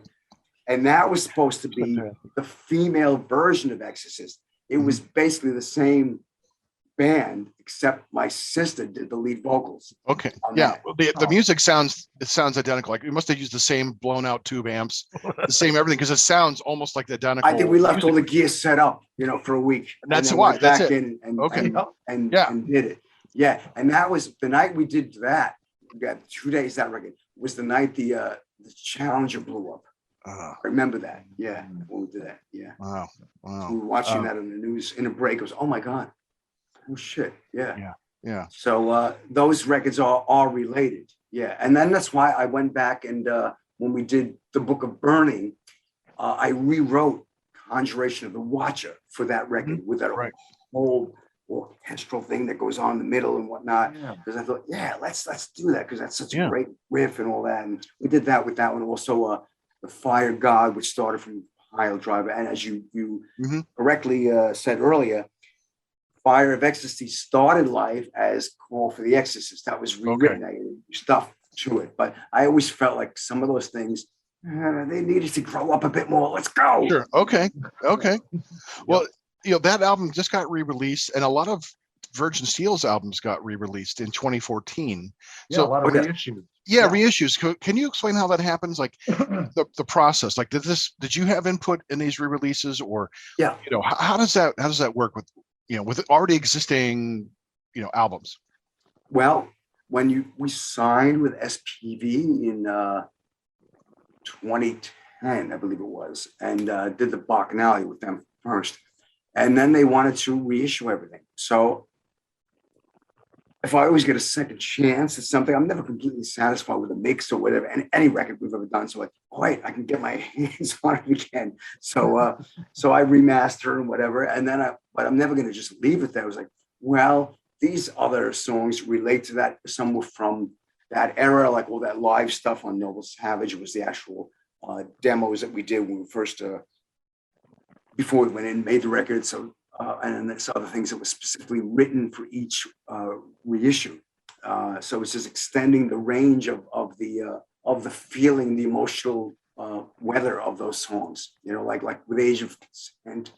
and that was supposed to be the female version of Exorcist. It was basically the same band, except my sister did the lead vocals. Okay. Yeah. The music sounds identical. Like we must have used the same blown out tube amps, the same everything, because it sounds almost like the identical. I think we left all the gear set up, you know, for a week. And that's why. That's it. And did it. Yeah. And that was the night we did that. We got 2 days that record was the night the Challenger blew up. I remember that. Yeah. When we did that. Yeah. Wow. So we were watching that on the news in a break. It was, oh my God. Oh shit. Yeah. So those records are related. Yeah. And then that's why I went back and when we did the Book of Burning, I rewrote Conjuration of the Watcher for that record with that whole orchestral thing that goes on in the middle and whatnot. Because I thought, let's do that because that's such a great riff and all that. And we did that with that one. Also the Fire God, which started from Pile Driver. And as you correctly said earlier, Fire of Ecstasy started life as Call for the Exorcist. That was rewritten stuff to it. But I always felt like some of those things, they needed to grow up a bit more. Let's go. Sure. Okay. Well, you know, that album just got re-released, and a lot of Virgin Steele's albums got re-released in 2014. Yeah, so a lot of reissues. Yeah, reissues. Can you explain how that happens? Like the process. Like, did you have input in these re-releases, or you know, how does that work with, you know, with already existing, you know, albums? Well, when we signed with SPV in 2010, I believe it was, and did the Bacchanal with them first, and then they wanted to reissue everything. So if I always get a second chance at something, I'm never completely satisfied with a mix or whatever, and any record we've ever done. So like, wait, I can get my hands on it again. So so I remaster and whatever, and then but I'm never going to just leave it there. I was like, well, these other songs relate to that. Some were from that era, like all that live stuff on Noble Savage was the actual demos that we did when we first before we went in, made the record. So and then there's other things that were specifically written for each reissue. So it's just extending the range of the feeling, the emotional weather of those songs. You know, like with Age of Consent,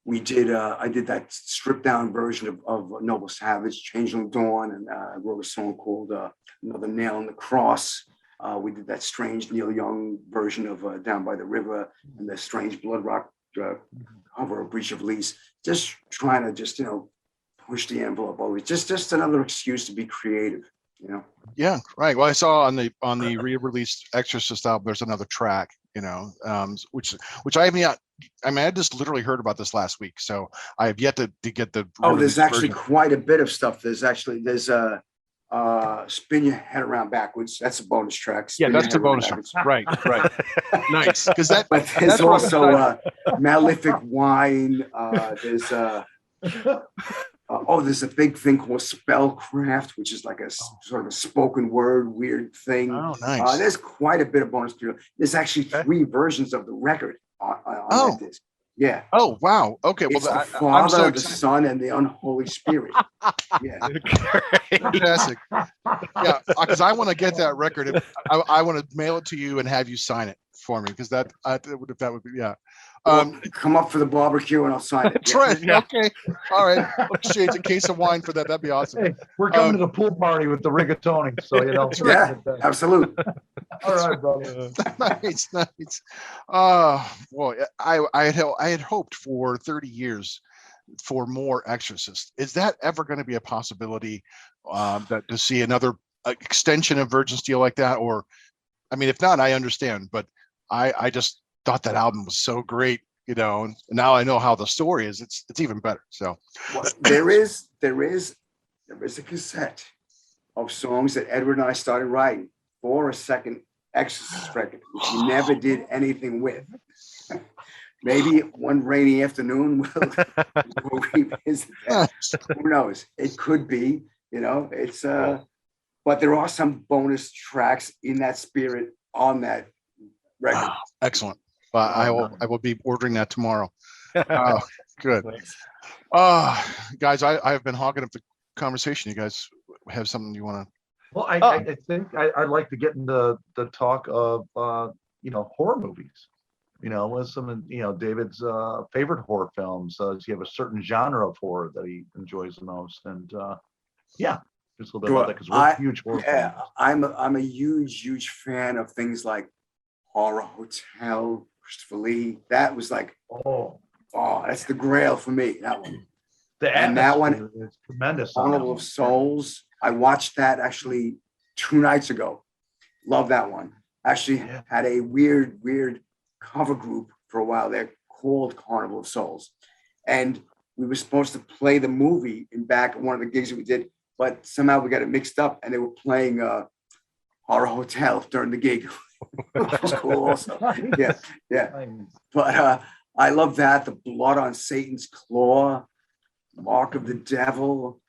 we did. I did that stripped down version of Noble Savage, Changeling Dawn, and I wrote a song called Another Nail in the Cross. We did that strange Neil Young version of Down by the River, and the strange Blood Rock cover of Breach of Lease. Just trying to just, you know, push the envelope always. Just another excuse to be creative, you know. Yeah, right. Well, I saw on the re-released Exorcist album, there's another track, you know, which I haven't yet. I mean, I just literally heard about this last week, so I have yet to get the. Oh, there's actually version. quite a bit of stuff. There's Spin Your Head Around Backwards. That's a bonus track. Yeah, Spin that's Your the Head bonus Around track. Backwards. Right. Nice, because that. But there's also Malefic Wine. There's there's a big thing called Spellcraft, which is like a sort of a spoken word weird thing. Oh, nice. There's quite a bit of bonus material. There's actually 3 versions of the record on that disc. Yeah. Oh, wow. Okay. It's Well, the Father, the Son, and the Unholy Spirit. Yeah. Fantastic. Yeah, because I want to get that record. I want to mail it to you and have you sign it for me, because that would be, yeah. Come up for the barbecue and I'll sign it. That's right. Yeah. Okay. All right. Exchange a case of wine for that. That'd be awesome. Hey, we're coming to the pool party with the rigatoni, so you know. Yeah, absolutely. All right, brother. Nice. Well, I had hoped for 30 years for more Exorcist. Is that ever going to be a possibility, that to see another extension of Virgin Steele like that? Or, I mean, if not, I understand, but I just thought that album was so great, you know, and now I know how the story is. It's even better. So well, there is a cassette of songs that Edward and I started writing for a second Exorcist record, which we never did anything with. Maybe one rainy afternoon we'll revisit that. Who knows? It could be, you know, it's but there are some bonus tracks in that spirit on that record. Excellent. I will be ordering that tomorrow. Good. Guys, I have been hogging up the conversation. You guys have something you want to? Well, I think I'd like to get into the talk of you know, horror movies. You know, with some of, you know, David's favorite horror films. Does he have a certain genre of horror that he enjoys the most? And yeah, just a little bit about that, because we're huge horror fans. I'm a huge fan of things like Horror Hotel, Christopher Lee. That was like, oh, that's the grail for me. That one. And that one is tremendous. Carnival of Souls. I watched that actually 2 nights ago. Love that one. Actually had a weird cover group for a while there called Carnival of Souls. And we were supposed to play the movie in back at one of the gigs that we did, but somehow we got it mixed up and they were playing Horror Hotel during the gig. Which was cool also. Yeah. But I love that. The Blood on Satan's Claw, Mark of the Devil.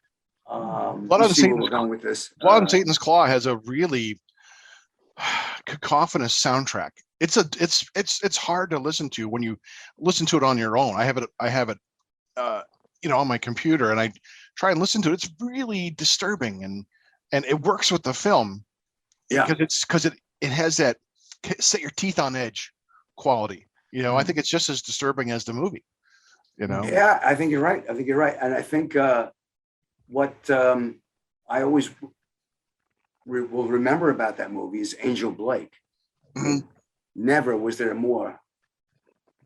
Blood on Satan's Claw has a really cacophonous soundtrack. It's hard to listen to when you listen to it on your own. I have it you know, on my computer, and I try and listen to it. It's really disturbing, and it works with the film. Yeah, because it has that set your teeth on edge quality. You know, I think it's just as disturbing as the movie. You know. Yeah, I think you're right. And I think what I always will remember about that movie is Angel Blake. Mm-hmm. Never was there a more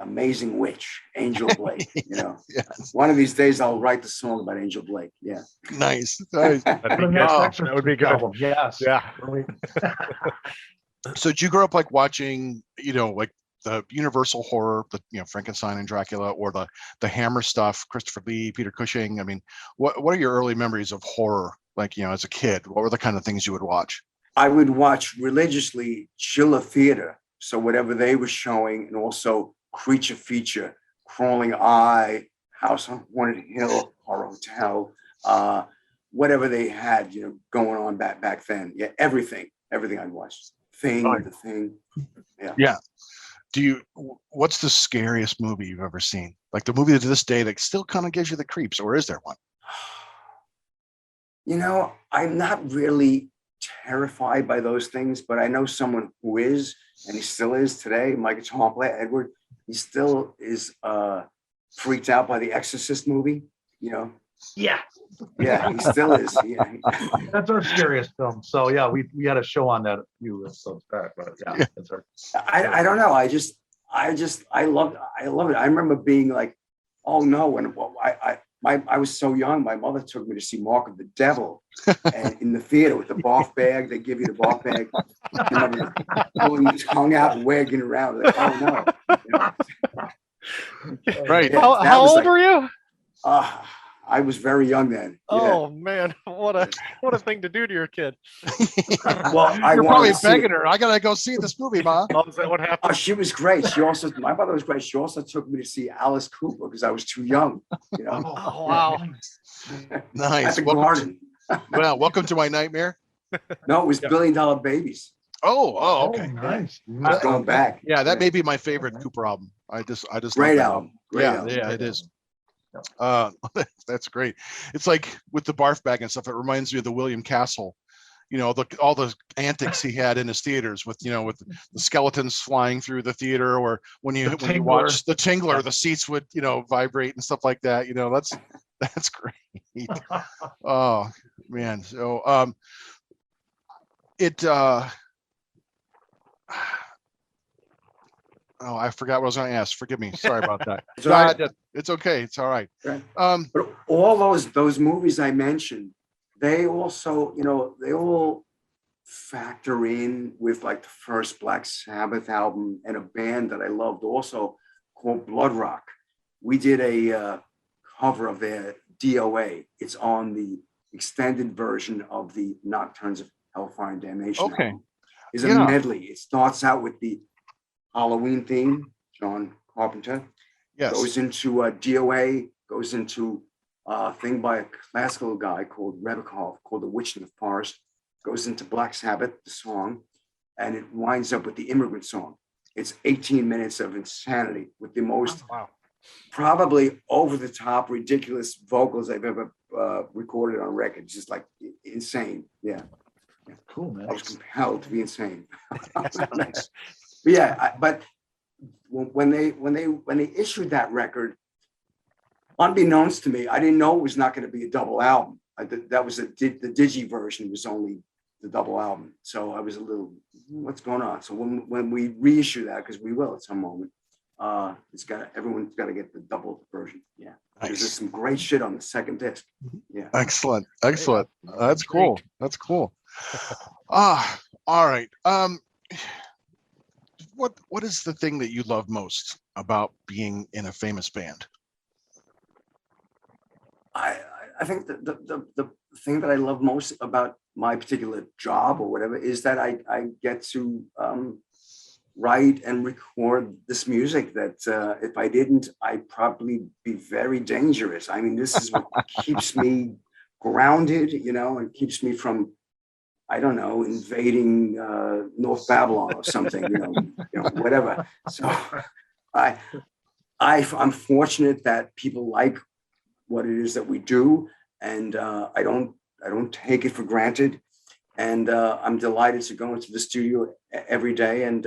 amazing witch, Angel Blake. You know, yes. One of these days I'll write the song about Angel Blake. Yeah, nice. That would be good. Album. Yes. Yeah. So did you grow up like watching, you know, like the Universal horror, the Frankenstein and Dracula, or the Hammer stuff, Christopher Lee, Peter Cushing. I mean, what are your early memories of horror? Like, as a kid, what were the kind of things you would watch? I would watch religiously Chiller Theater. So whatever they were showing, and also Creature Feature, Crawling Eye, House on Haunted Hill, Horror Hotel, whatever they had, going on back then. Yeah, everything I'd watched. The Thing. Yeah. Yeah. What's the scariest movie you've ever seen? Like the movie to this day that still kind of gives you the creeps, or is there one? I'm not really terrified by those things, but I know someone who is, and he still is today. My guitar player, Edward, he still is freaked out by the Exorcist movie, Yeah. Yeah, he still is. Yeah. That's our scariest film. So yeah, we had a show on that a few episodes back, but yeah, that's our. I don't know. I love it. I remember being like, oh no, when I was so young, my mother took me to see Mark of the Devil, and in the theater with the barf bag. They give you the barf bag. I remember pulling his tongue out and wagging around. Like, oh no. Right. Yeah, How old were you? I was very young then. Yeah. Oh man, what a thing to do to your kid. Well, You're probably begging her. I gotta go see this movie, Ma. Oh, is that what happened? Oh, she was great. My mother was great. She also took me to see Alice Cooper because I was too young. Oh wow. Nice. At the garden. Well, welcome to my nightmare. No, it was $1 Billion Babies. Oh, okay. Nice. I'm going back. Yeah, that may be my favorite Cooper album. I just Great love that album. Great album. Yeah, it is. That's great. It's like with the barf bag and stuff. It reminds me of the William Castle. All the antics he had in his theaters with the skeletons flying through the theater, or when you watch the Tingler, the seats would vibrate and stuff like that. That's great. Oh man. So oh, I forgot what I was going to ask. Forgive me. Sorry about that. It's all right. It's okay. It's all right. Right. But all those movies I mentioned, they also, they all factor in with like the first Black Sabbath album and a band that I loved also called Blood Rock. We did a cover of their DOA. It's on the extended version of the Nocturnes of Hellfire and Damnation. Okay. Album. It's a medley. It starts out with the Halloween theme, John Carpenter. Yes. Goes into DOA, goes into a thing by a classical guy called Rebekov called The Witch in the Forest, goes into Black Sabbath, the song, and it winds up with the Immigrant Song. It's 18 minutes of insanity with the most probably over the top, ridiculous vocals I've ever recorded on record. It's just like insane. Yeah. Cool, man. I was compelled to be insane. But yeah, but when they issued that record, unbeknownst to me, I didn't know it was not going to be a double album. That was the digi version was only the double album. So I was a little, what's going on? So when we reissue that, because we will at some moment, everyone's got to get the double version. Yeah, nice. There's some great shit on the second disc. Yeah, excellent. That's cool. That's cool. All right. What is the thing that you love most about being in a famous band? I think the thing that I love most about my particular job or whatever is that I get to write and record this music that if I didn't, I'd probably be very dangerous. I mean, this is what keeps me grounded, and keeps me from, I don't know, invading North Babylon or something, whatever. So I'm fortunate that people like what it is that we do, and I don't take it for granted. And I'm delighted to go into the studio every day and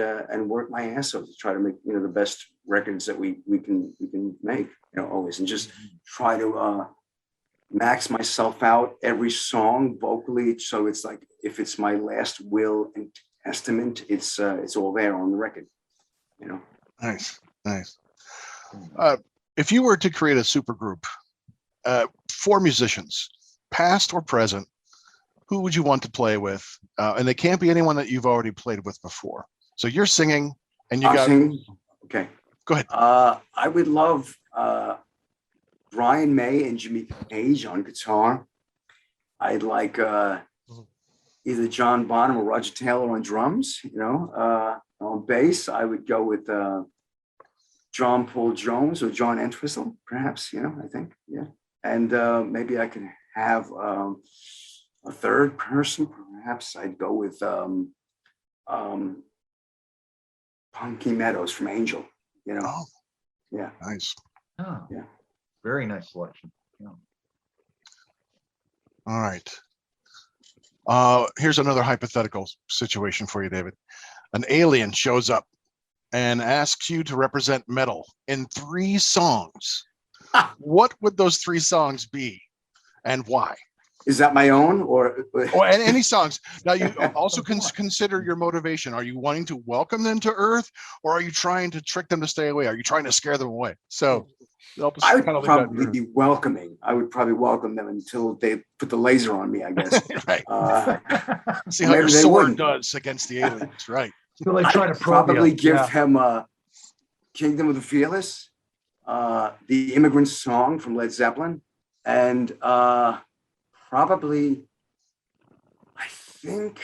work my ass off to try to make the best records that we can make, always, and just try to max myself out every song vocally. So it's like if it's my last will and testament, it's all there on the record. Nice. If you were to create a supergroup, 4 musicians, past or present, who would you want to play with? And they can't be anyone that you've already played with before. So you're singing, and you got singing. Okay. Go ahead. I would love Brian May and Jimmy Page on guitar. I'd like either John Bonham or Roger Taylor on drums. On bass, I would go with John Paul Jones or John Entwistle, perhaps. I think, yeah. And maybe I can have a third person. Perhaps I'd go with Punky Meadows from Angel. Oh, yeah, nice. Oh, yeah. Very nice selection. Yeah. All right. Here's another hypothetical situation for you, David. An alien shows up and asks you to represent metal in 3 songs. What would those 3 songs be, and why? Is that my own or And any songs? Now, you also consider your motivation. Are you wanting to welcome them to Earth, or are you trying to trick them to stay away? Are you trying to scare them away? So, I would probably be welcoming. I would probably welcome them until they put the laser on me, I guess. Right. See how maybe your they sword wouldn't. does against the aliens, right? So they try to I'd probe probably you. give Yeah. him Kingdom of the Fearless, the Immigrant Song from Led Zeppelin, and probably, I think,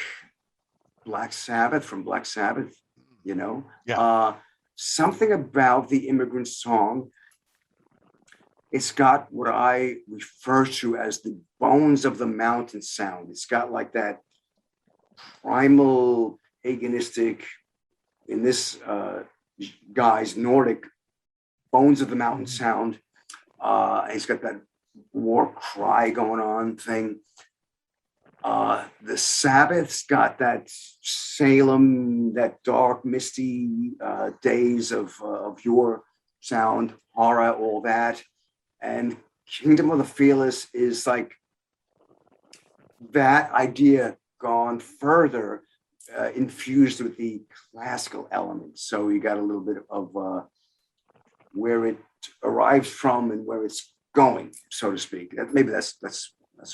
Black Sabbath from Black Sabbath, Yeah. Something about the Immigrant Song. It's got what I refer to as the bones of the mountain sound. It's got like that primal, paganistic, in this guy's Nordic, bones of the mountain sound. He's got that war cry going on thing. The Sabbath's got that Salem, that dark, misty days of your sound, horror, all that. And Kingdom of the Fearless is like that idea gone further, infused with the classical elements. So you got a little bit of where it arrives from and where it's going, so to speak. Maybe that's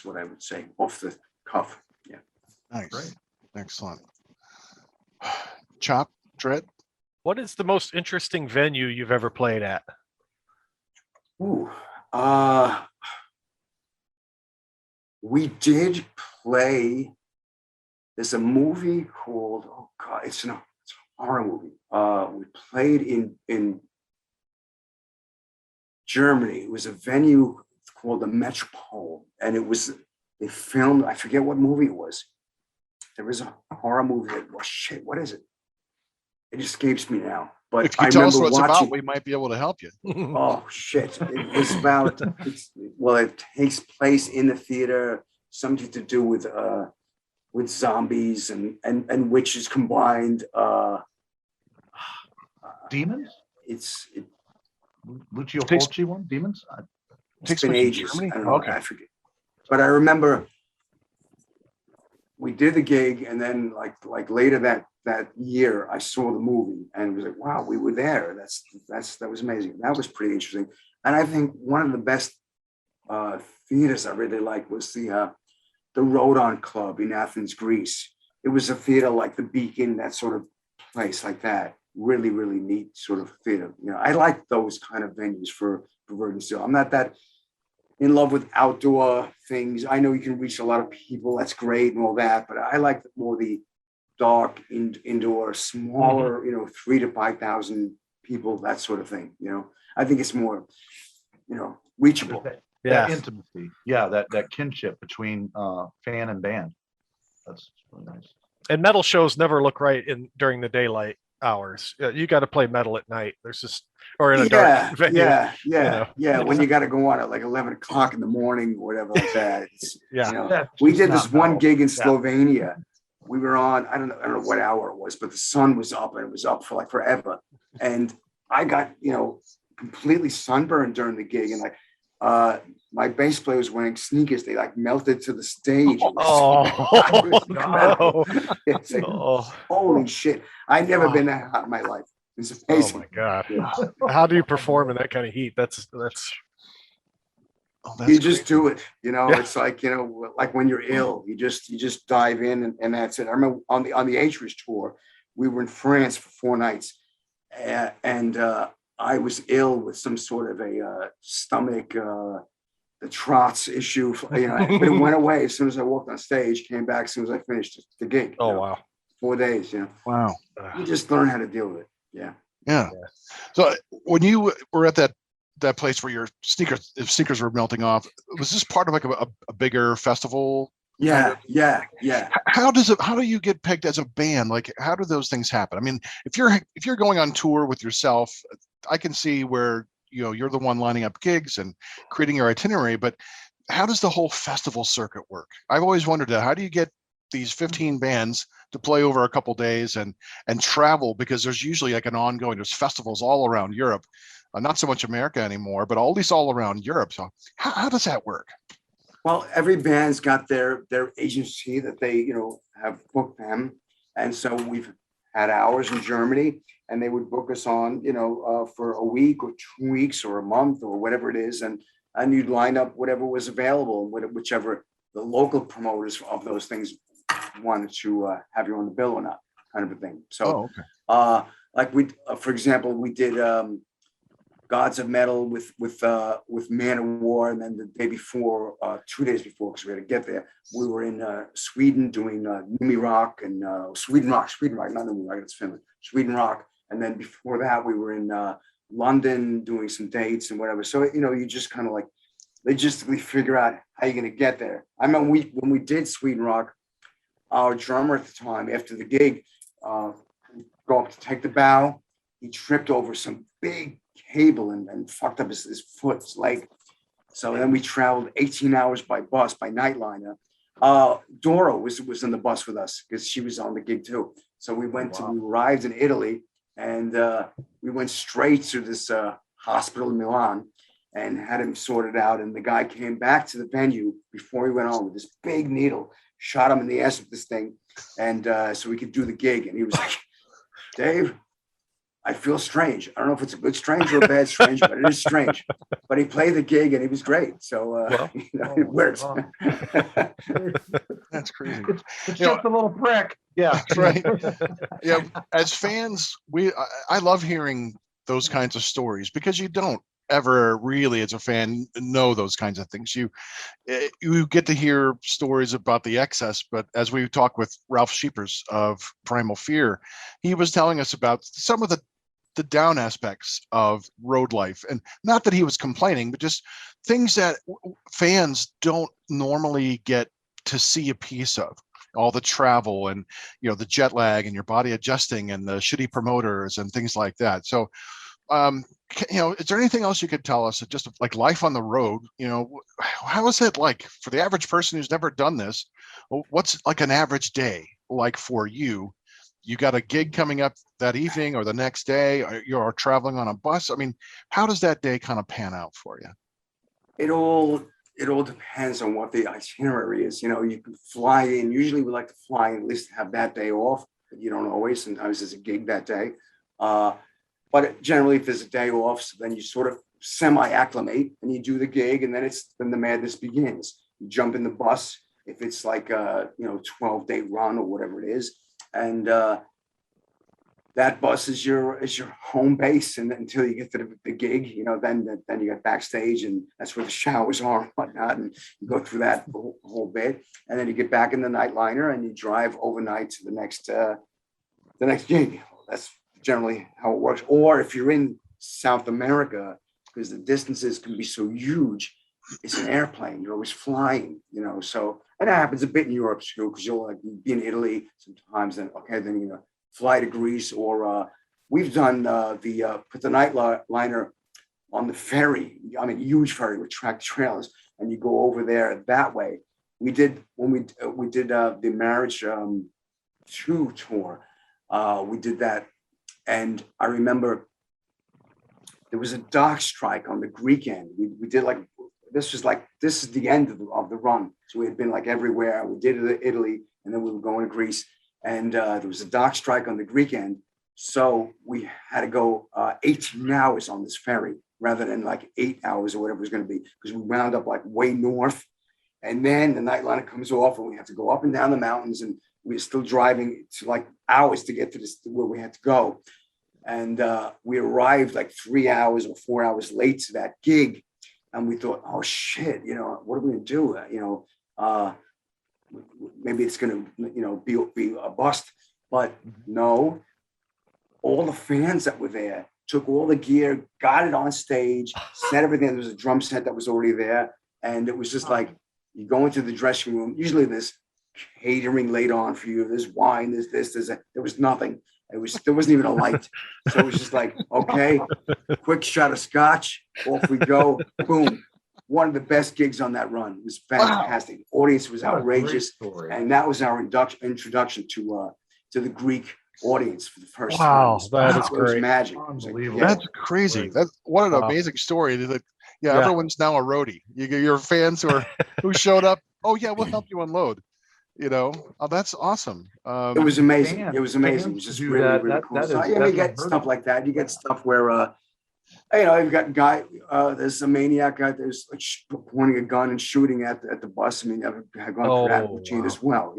what I would say off the cuff. Yeah. Nice. Great. Excellent. Chop, Dread. What is the most interesting venue you've ever played at? Ooh, we did play. There's a movie called, oh God, it's a horror movie. We played in Germany. It was a venue called the Metropole, and they filmed, I forget what movie it was. There was a horror movie that, shit, what is it? It escapes me now. But If you I tell us remember what it's watching. about, we might be able to help you. Oh shit! It was about. It takes place in the theater. Something to do with zombies and witches combined. Demons? Lucio Takes- Fulci one? Demons? It's been place in ages. Germany? I don't know. Okay. I forget. But I remember we did the gig, and then like later that year, I saw the movie, and it was like, wow, we were there. That was amazing. That was pretty interesting. And I think one of the best theaters I really liked was the Rodon Club in Athens, Greece. It was a theater like the Beacon, that sort of place like that. Really, really neat sort of theater. I like those kind of venues for Virgin Steele. I'm not that in love with outdoor things. I know you can reach a lot of people. That's great and all that, but I like more the dark indoor, smaller, 3,000 to 5,000 people, that sort of thing. I think it's more, reachable. That intimacy. Yeah, that kinship between fan and band. That's really nice. And metal shows never look right during the daylight hours. You got to play metal at night. There's just, or in a dark venue. Yeah. When you got to go on at like 11 o'clock in the morning or whatever like that. That's We just did not this one metal. gig in Slovenia. We were on, I don't know what hour it was, but the sun was up, and it was up for like forever. And I got, completely sunburned during the gig, and my bass player was wearing sneakers. They like melted to the stage. It was incredible. It's like, holy shit. I've never been that hot in my life. It's Oh amazing. my God. How do you perform in that kind of heat? That's You just do it. It's like, like when you're ill, you just dive in and that's it. I remember on the Atreus tour, we were in France for 4 nights, and I was ill with some sort of a stomach, the trots issue, but it went away as soon as I walked on stage, came back as soon as I finished the gig. Oh, wow. 4 days, Wow. You just learn how to deal with it. Yeah. Yeah. So when you were at that place where your sneakers were melting off, was this part of like a bigger festival? Yeah. How do you get pegged as a band? Like, how do those things happen? I mean, if you're going on tour with yourself, I can see where, you're the one lining up gigs and creating your itinerary, but how does the whole festival circuit work? I've always wondered that. How do you get these 15 bands to play over a couple days and travel? Because there's usually like there's festivals all around Europe, not so much America anymore, but at least all around Europe. So how does that work? Well, every band's got their agency that they, have booked them. And so we've had ours in Germany, and they would book us on, for a week or 2 weeks or a month or whatever it is. And you'd line up whatever was available, whichever the local promoters of those things wanted to have you on the bill or not, kind of a thing. So, like for example, we did Gods of Metal with Man of War, and then the day before, 2 days before, because we had to get there, we were in Sweden doing Numi Rock and Sweden Rock, not Numi Rock, it's Finland, Sweden Rock, and then before that we were in London doing some dates and whatever. So you just kind of like logistically figure out how you're going to get there. I mean, when we did Sweden Rock, our drummer at the time, after the gig, go up to take the bow, he tripped over some big cable and fucked up his foot, his leg. So then we traveled 18 hours by bus, by nightliner. Dora was in the bus with us because she was on the gig too. So we arrived in Italy, and we went straight to this hospital in Milan and had him sorted out. And the guy came back to the venue before he went on with this big needle, shot him in the ass with this thing. And so we could do the gig. And he was like, Dave, I feel strange. I don't know if it's a good strange or a bad strange, but it is strange. But he played the gig and he was great. So it works. That's crazy. It's just a little prick. Yeah. That's right. Yeah. As fans, I love hearing those kinds of stories, because you don't ever really, as a fan, know those kinds of things. You get to hear stories about the excess, but as we talked with Ralph Sheepers of Primal Fear, he was telling us about some of the down aspects of road life, and not that he was complaining, but just things that fans don't normally get to see a piece of. All the travel and the jet lag and your body adjusting and the shitty promoters and things like that. So is there anything else you could tell us, just like life on the road? How is it like for the average person who's never done this? What's like an average day like for you? You got a gig coming up that evening or the next day, or you're traveling on a bus. I mean, how does that day kind of pan out for you? It all depends on what the itinerary is. You can fly in. Usually we like to fly in, at least have that day off, but you don't always. Sometimes there's a gig that day. But generally, if there's a day off, so then you sort of semi-acclimate and you do the gig, and then the madness begins. You jump in the bus if it's like a 12-day run or whatever it is, and that bus is your home base, and until you get to the gig, then you get backstage, and that's where the showers are and whatnot, and you go through that whole bit, and then you get back in the nightliner and you drive overnight to the next gig. That's generally how it works. Or if you're in South America, because the distances can be so huge, it's an airplane. You're always flying, So, and that happens a bit in Europe too, because you'll be in Italy sometimes, and then fly to Greece, or we've done put the nightliner on the ferry. I mean, huge ferry with tracked trailers, and you go over there that way. We did when we did the Marriage 2 tour. We did that. And I remember there was a dock strike on the Greek end. We did this is the end of the run. So we had been everywhere. We did Italy, and then we were going to Greece. And there was a dock strike on the Greek end. So we had to go 18 hours on this ferry rather than 8 hours or whatever it was going to be, because we wound up way north. And then the nightliner comes off, and we have to go up and down the mountains, and we're still driving to hours to get to where we had to go. And we arrived like 3 hours or 4 hours late to that gig. And we thought, oh shit, what are we gonna do? Maybe it's gonna, be a bust. But no, all the fans that were there took all the gear, got it on stage, set everything. There was a drum set that was already there. And it was just like, you go into the dressing room, usually there's catering laid on for you. There's wine, there's this, there's that. There was nothing. There wasn't even a light. So it was just like, okay, quick shot of scotch, off we go, boom. One of the best gigs on that run. It was fantastic. Wow. Audience was outrageous. And that was our introduction to the Greek audience for the first time. Wow, that is It was great. magic. Unbelievable. That's crazy. That's what an amazing story. Yeah, everyone's now a roadie. You get your fans who showed up. Oh yeah, we'll help you unload. Oh, that's awesome. It was amazing. It was amazing. It was just really, really cool. So, you get stuff like that. You get stuff where, you've got there's a maniac guy that's like pointing a gun and shooting at the bus. I mean, I've gone through that routine as well.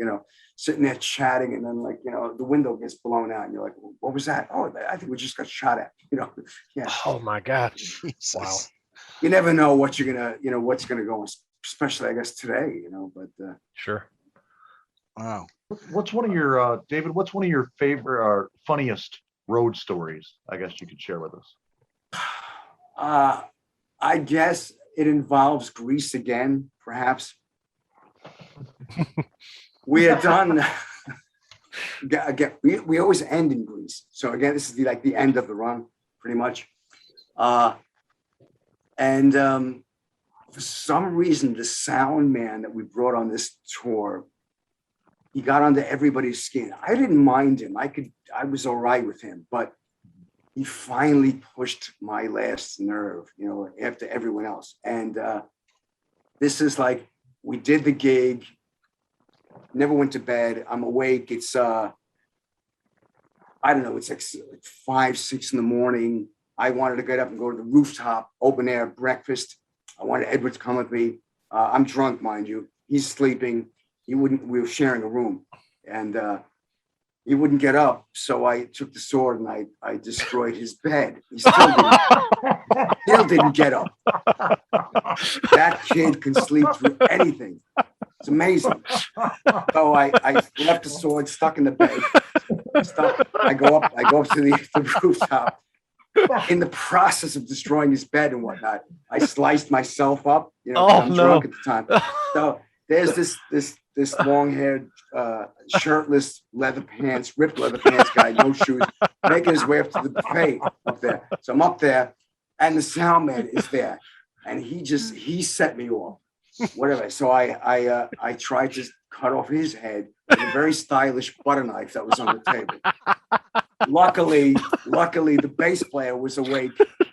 Sitting there chatting, and then the window gets blown out, and you're like, "What was that? Oh, I think we just got shot at." Yeah. Oh my God! Jesus. Wow. You never know what you're gonna, what's gonna go on, especially I guess today. But Sure. Wow. What's one of your David? What's one of your favorite or funniest road stories? I guess you could share with us. I guess it involves Greece again, perhaps. We had done. Again, we always end in Greece. So again, this is the end of the run, pretty much. And for some reason, the sound man that we brought on this tour, he got under everybody's skin. I didn't mind him. I was all right with him, but he finally pushed my last nerve, after everyone else. And this is like, we did the gig, never went to bed. I'm awake. It's, I don't know, it's like 5, 6 in the morning. I wanted to get up and go to the rooftop, open air breakfast. I wanted Edward to come with me. I'm drunk, mind you. He's sleeping. We were sharing a room, and he wouldn't get up. So I took the sword and I destroyed his bed. He still didn't get up. That kid can sleep through anything. It's amazing. So I left the sword stuck in the bed. I go up to the rooftop. In the process of destroying his bed and whatnot, I sliced myself up. I'm drunk at the time. So there's this long-haired, shirtless, ripped leather pants guy, no shoes, making his way up to the buffet up there. So I'm up there, and the sound man is there, and he set me off. Whatever. So I tried to cut off his head with a very stylish butter knife that was on the table. Luckily, the bass player was awake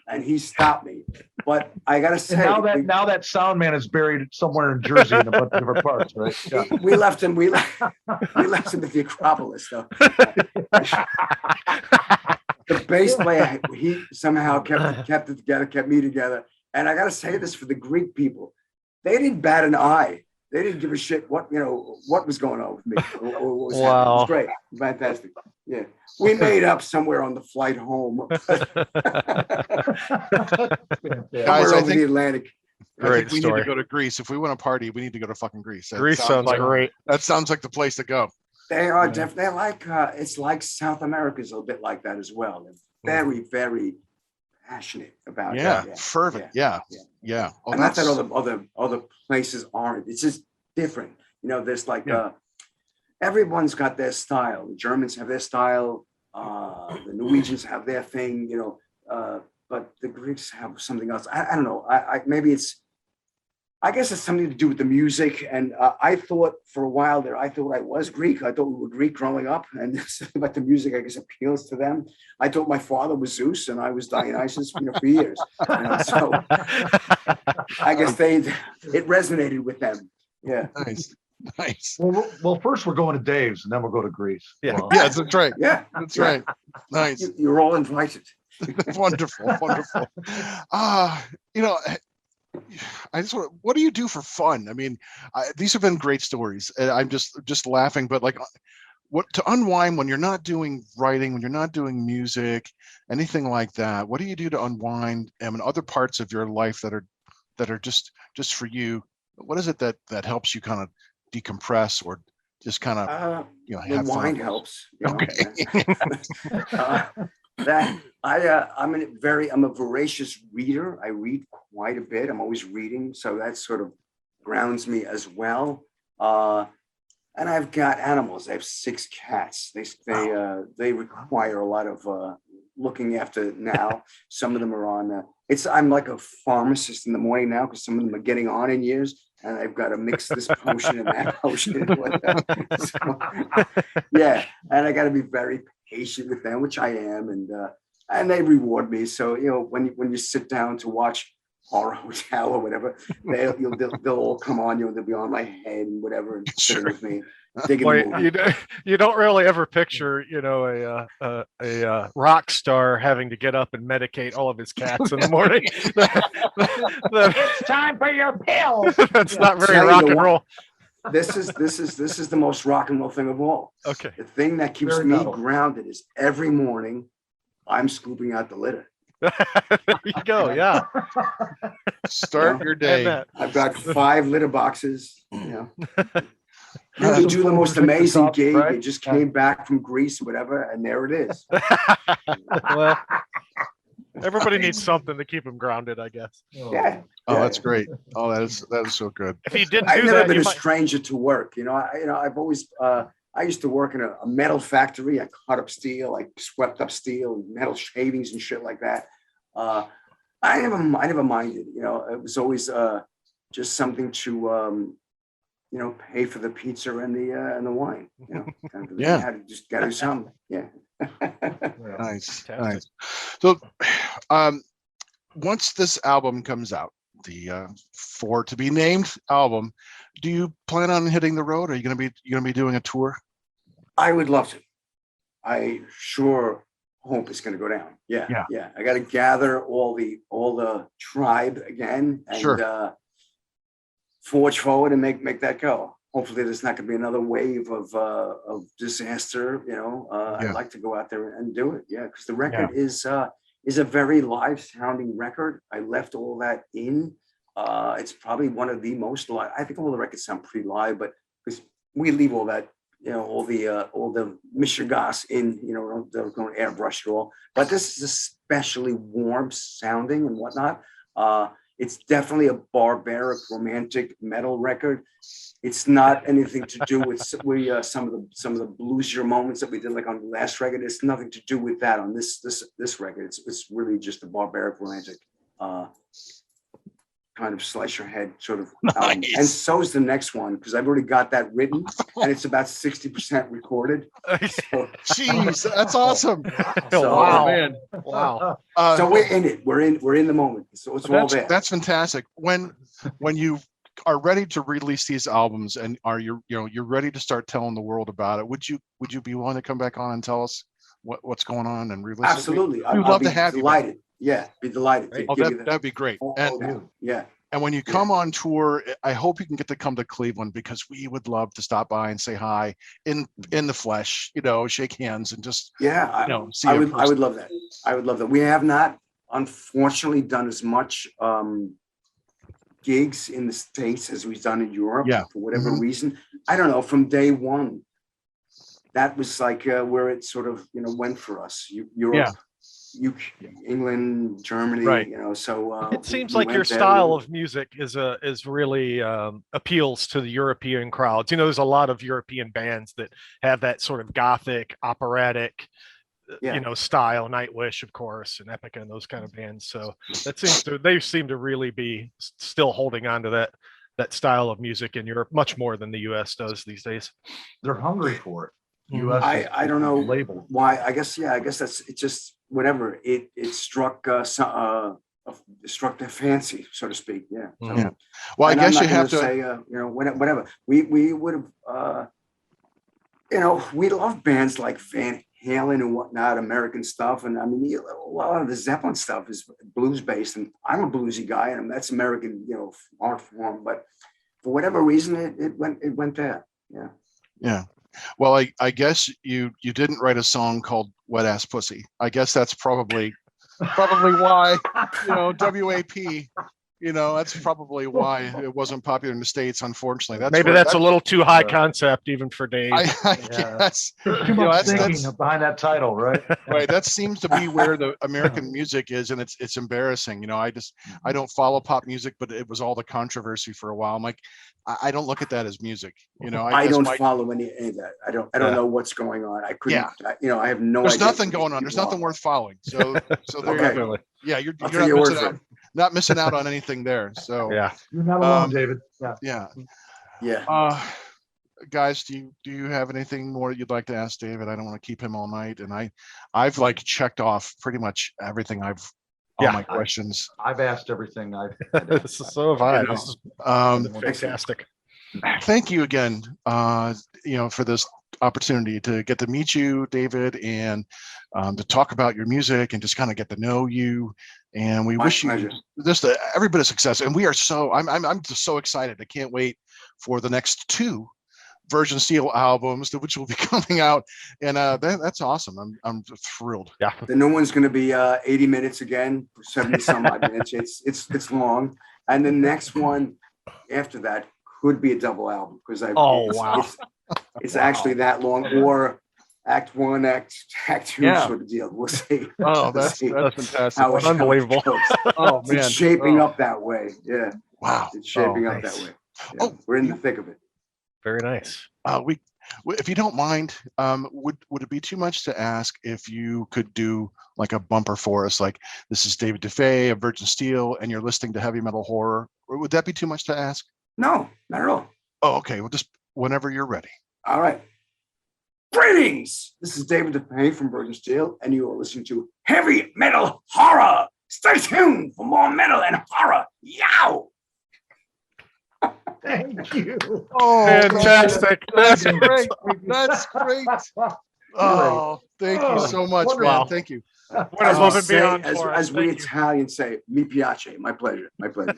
and he stopped me. But I gotta say, now that sound man is buried somewhere in Jersey in a bunch of different parts, right? Yeah. We left him. We left him at the Acropolis, though. The bass player, he somehow kept it together, kept me together. And I gotta say this for the Greek people, they didn't bat an eye. They didn't give a shit what was going on with me. What was happening. It was great, fantastic. Yeah, we made up somewhere on the flight home. Guys, I think the Atlantic. we need to go to Greece. If we want to party, we need to go to fucking Greece. Greece sounds great. That sounds like the place to go. They are definitely like it's like South America's a bit like that as well. They're very, very passionate about it. Yeah, fervent. Yeah. Oh, not that other places aren't. It's just different. There's like everyone's got their style. The Germans have their style. The Norwegians have their thing. But the Greeks have something else. I don't know. I guess it's something to do with the music. And I thought for a while there, I thought I was Greek. I thought we were Greek growing up. And something about the music, I guess, appeals to them. I thought my father was Zeus and I was Dionysus, for years. So I guess it resonated with them. Yeah. Nice. Well, first we're going to Dave's and then we'll go to Greece. Yeah. Well, Yeah, that's right. Yeah. That's right. Nice. You're all invited. Wonderful. I just what do you do for fun? I mean, these have been great stories. And I'm just laughing, but like, what to unwind when you're not doing writing, when you're not doing music, anything like that? What do you do to unwind and other parts of your life that are just for you? What is it that helps you kind of decompress or just kind of The have wine fun? helps. You know, Okay. yeah. I'm a voracious reader. I read quite a bit. I'm always reading, so that sort of grounds me as well. And I've got animals. I have 6 cats. They require a lot of looking after now. Some of them are on. I'm like a pharmacist in the morning now because some of them are getting on in years, and I've got to mix this potion and that potion. So, yeah, and I got to be very patient with them, which I am, and they reward me. So when you sit down to watch Horror Hotel or whatever, they'll all come on, they'll be on my head and whatever, and sitting with me, digging the movie. You don't really ever picture, a rock star having to get up and medicate all of his cats in the morning. It's time for your pills. That's not very Tell you rock the and one- roll. This is the most rock and roll thing of all. Okay. The thing that keeps Very me metal. grounded is every morning I'm scooping out the litter. There you go. Yeah. Start your day. And I've got 5 litter boxes. You That's can do the most amazing gig. right? You just came back from Greece, whatever, and there it is. well, everybody needs something to keep them grounded, I guess. Yeah. Oh, Yeah. that's great. Oh, that is so good. If you didn't I've do never that, been you a might. stranger to work. I've always. I used to work in a metal factory. I cut up steel, I swept up steel, metal shavings and shit like that. I never minded. It was always just something to pay for the pizza and the wine. Kind of Yeah. you had to just gotta do something. Yeah. Nice. Fantastic. Nice. So, once this album comes out, the for to be named album, do you plan on hitting the road? Are you gonna be doing a tour? I would love to. I sure hope it's going to go down. Yeah. I got to gather all the tribe again and Sure. Forge forward and make that go. Hopefully, there's not going to be another wave of disaster. Yeah. I'd like to go out there and do it. Yeah, because the record is a very live sounding record. I left all that in. It's probably one of the most live. I think all the records sound pretty live, but because we leave all that, all the mishegas in, don't airbrush it all. But this is especially warm sounding and whatnot. It's definitely a barbaric, romantic metal record. It's not anything to do with some of the bluesier moments that we did, like on the last record. It's nothing to do with that on this record. It's really just a barbaric, romantic, kind of slice your head sort of album. Nice. And so is the next one, because I've already got that written and it's about 60% recorded. So, Jeez, that's awesome. So, wow. man. Wow. so we're in it. We're in the moment. So it's all there. That's fantastic. When you are ready to release these albums and you're ready to start telling the world about it, would you be willing to come back on and tell us what's going on and release Absolutely. it? We'd love to have delighted. you back. Yeah, be delighted. To Oh, give you that. that'd be great. And Yeah. And when you come on tour, I hope you can get to come to Cleveland, because we would love to stop by and say hi in the flesh, shake hands and just, see I you would in person. love that. I would love that. We have not, unfortunately, done as much gigs in the States as we've done in Europe. Yeah. For whatever reason. I don't know. From day one, that was like where it sort of went for us. Europe, England, Germany. Right. So It seems we like went your there. style of music is really appeals to the European crowds. There's a lot of European bands that have that sort of gothic, operatic, style. Nightwish, of course, and Epica, and those kind of bands. So they seem to really be still holding on to that style of music in Europe much more than the U.S. does these days. They're hungry for it. Mhm. US I don't know label. why. I guess that's it. Just whatever it struck struck their fancy, so to speak. Yeah. So, Yeah. Well, I and guess I'm you not have to. gonna say whatever. We would have we love bands like Van Halen and whatnot, American stuff, and I mean a lot of the Zeppelin stuff is blues based, and I'm a bluesy guy, and that's American art form. But for whatever reason, it went there. Yeah. Yeah. Well, I guess you didn't write a song called Wet Ass Pussy. I guess that's probably why, WAP, that's probably why it wasn't popular in the States, unfortunately. That's Maybe where that's a little too high Yeah. concept even for Dave. I Yeah. guess. There's too much that's- thinking behind that title, right? Right. That seems to be where the American music is, and it's embarrassing. I don't follow pop music, but it was all the controversy for a while. I'm like, I don't look at that as music. I guess don't my- follow any of that. I don't Yeah. know what's going on. I couldn't. I have no There's idea. nothing who these going on. There's people nothing are. worth following. So there Okay. you go. Yeah, you're I'll not take your word missing for out. it. Not missing out on anything there. So Yeah. You're not alone, Um, David. Yeah. yeah. Yeah. Guys, do you have anything more you'd like to ask David? I don't want to keep him all night, and I've checked off pretty much everything. All Yeah. my questions. I've asked everything. So have I. This is Um, fantastic. thank you again, for this opportunity to get to meet you, David, and to talk about your music and just kind of get to know you. And we My wish you pleasure. just every bit of success. And we are I'm just so excited. I can't wait for the next 2 Virgin Steele albums, which will be coming out, and that's awesome. I'm thrilled. Yeah. The new one's going to be 80 minutes again, 70 some odd minutes. It's long, and the next one after that could be a double album because Wow. it's actually that long, or Act 1, Act 2 Yeah. sort of deal. We'll see. Oh, We'll that's see fantastic. how it Unbelievable. goes. Oh man, It's shaping Oh, up that way. Yeah, Wow. it's shaping up nice. that way. Yeah, Oh, we're in the thick of it. Very nice. If you don't mind, would it be too much to ask if you could do like a bumper for us? Like, this is David DeFeis of Virgin Steele, and you're listening to heavy metal horror. Or would that be too much to ask? No, not at all. Oh, okay. Well, just whenever you're ready. All right. Greetings. This is David DeFeis from Virgin Steele, and you are listening to Heavy Metal Horror. Stay tuned for more metal and horror. Yow! Thank you. Oh, Fantastic. That's That's great. That's great. Oh, thank you so much, man. Wow. Thank you. Went As above we and say- beyond as, for us. as we Thank you. Italians say, mi piace. My pleasure. My pleasure.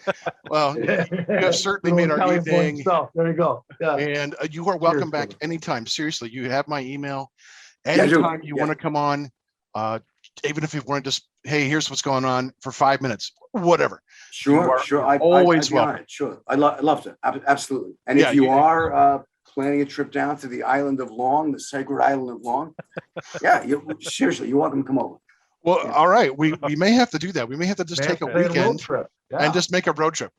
Well, you have certainly made our Italian point evening, stuff. There you go. Yeah. and you are welcome Cheers, back brother. anytime. Seriously, you have my email. I do. Anytime you Yeah. want to come on, even if you want to just, hey, here's what's going on for 5 minutes, whatever. You Sure, are sure. always I'd be welcome. honored. Sure. I'd love to. Absolutely. And Yeah, if you you- are planning a trip down to the island of Long, the sacred island of Long, yeah, seriously, you're welcome to come over. Well, Yeah. all right. We may have to do that. We may have to just Man, take a plan road weekend trip. Yeah. and just make a road trip.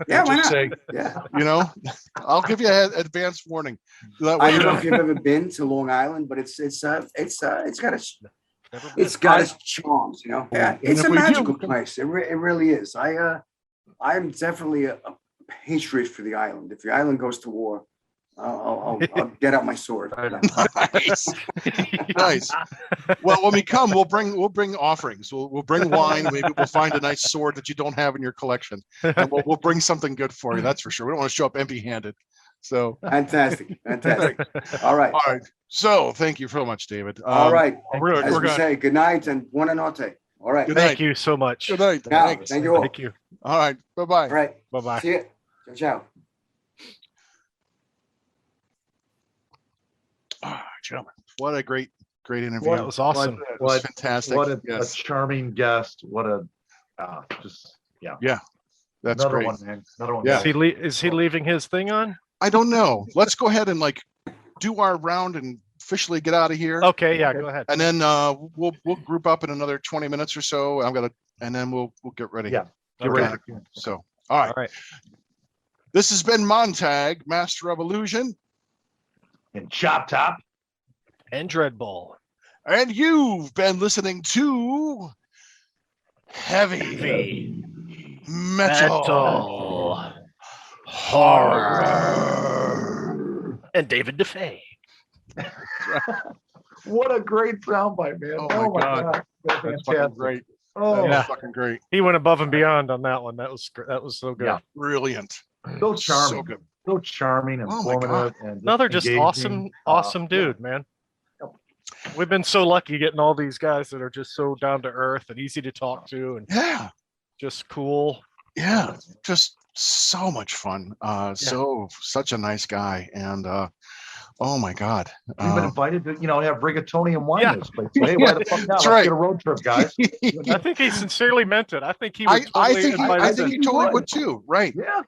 Yeah, why Just not? say, Yeah. I'll give you an advance warning. That I way, don't know if you've ever been to Long Island, but it's got its charms, you know. Yeah, And it's if a we do, magical we can- place. It really is. I'm definitely a patriot for the island. If the island goes to war, I'll get out my sword. nice, nice. Well, when we come, we'll bring offerings. We'll bring wine. Maybe we'll find a nice sword that you don't have in your collection, and we'll bring something good for you. That's for sure. We don't want to show up empty-handed. So, Fantastic. All right. all right. So, thank you so much, David. All right. We're As we gonna. say, good night and buona notte. All right. Good Thank night. you so much. Good night. Ciao. Thanks. Thank you all. Thank you. All right. Bye-bye. All right. Bye-bye. See you. Ciao, ciao. Ah, gentlemen, what a great interview. That was awesome. It was fantastic. What a Yes, charming guest. What a just that's another great. one, man. Another one. Yeah. Is he leaving his thing on? I don't know. Let's go ahead and do our round and officially get out of here. Okay, yeah, go ahead. And then we'll group up in another 20 minutes or so. And then we'll get ready. Yeah. Get Okay. ready. So, all right. All right. This has been Montag, Master of Illusion, And Chop Top. And Dreadbull. and you've been listening to Heavy Metal Horror. And David DeFeis. What a great soundbite, man. Oh my God. That's That's fucking fantastic. great. Oh, That Yeah. was fucking great. He went above and beyond on that one. That was so good. Yeah. Brilliant. so So charming. good. So charming and Oh my God. informative. And Another just engaging. awesome dude, man. Yep. We've been so lucky getting all these guys that are just so down to earth and easy to talk to and Yeah. just cool. Yeah. Just so much fun. Such a nice guy. And Oh my God. We've been invited to, have rigatoni and wine Yeah. this place. So, hey, why the fuck not? That's Let's right. get a road trip, guys. I think he sincerely meant it. I think he would I totally think invite I us think in. he totally would. would too. Right. Yeah.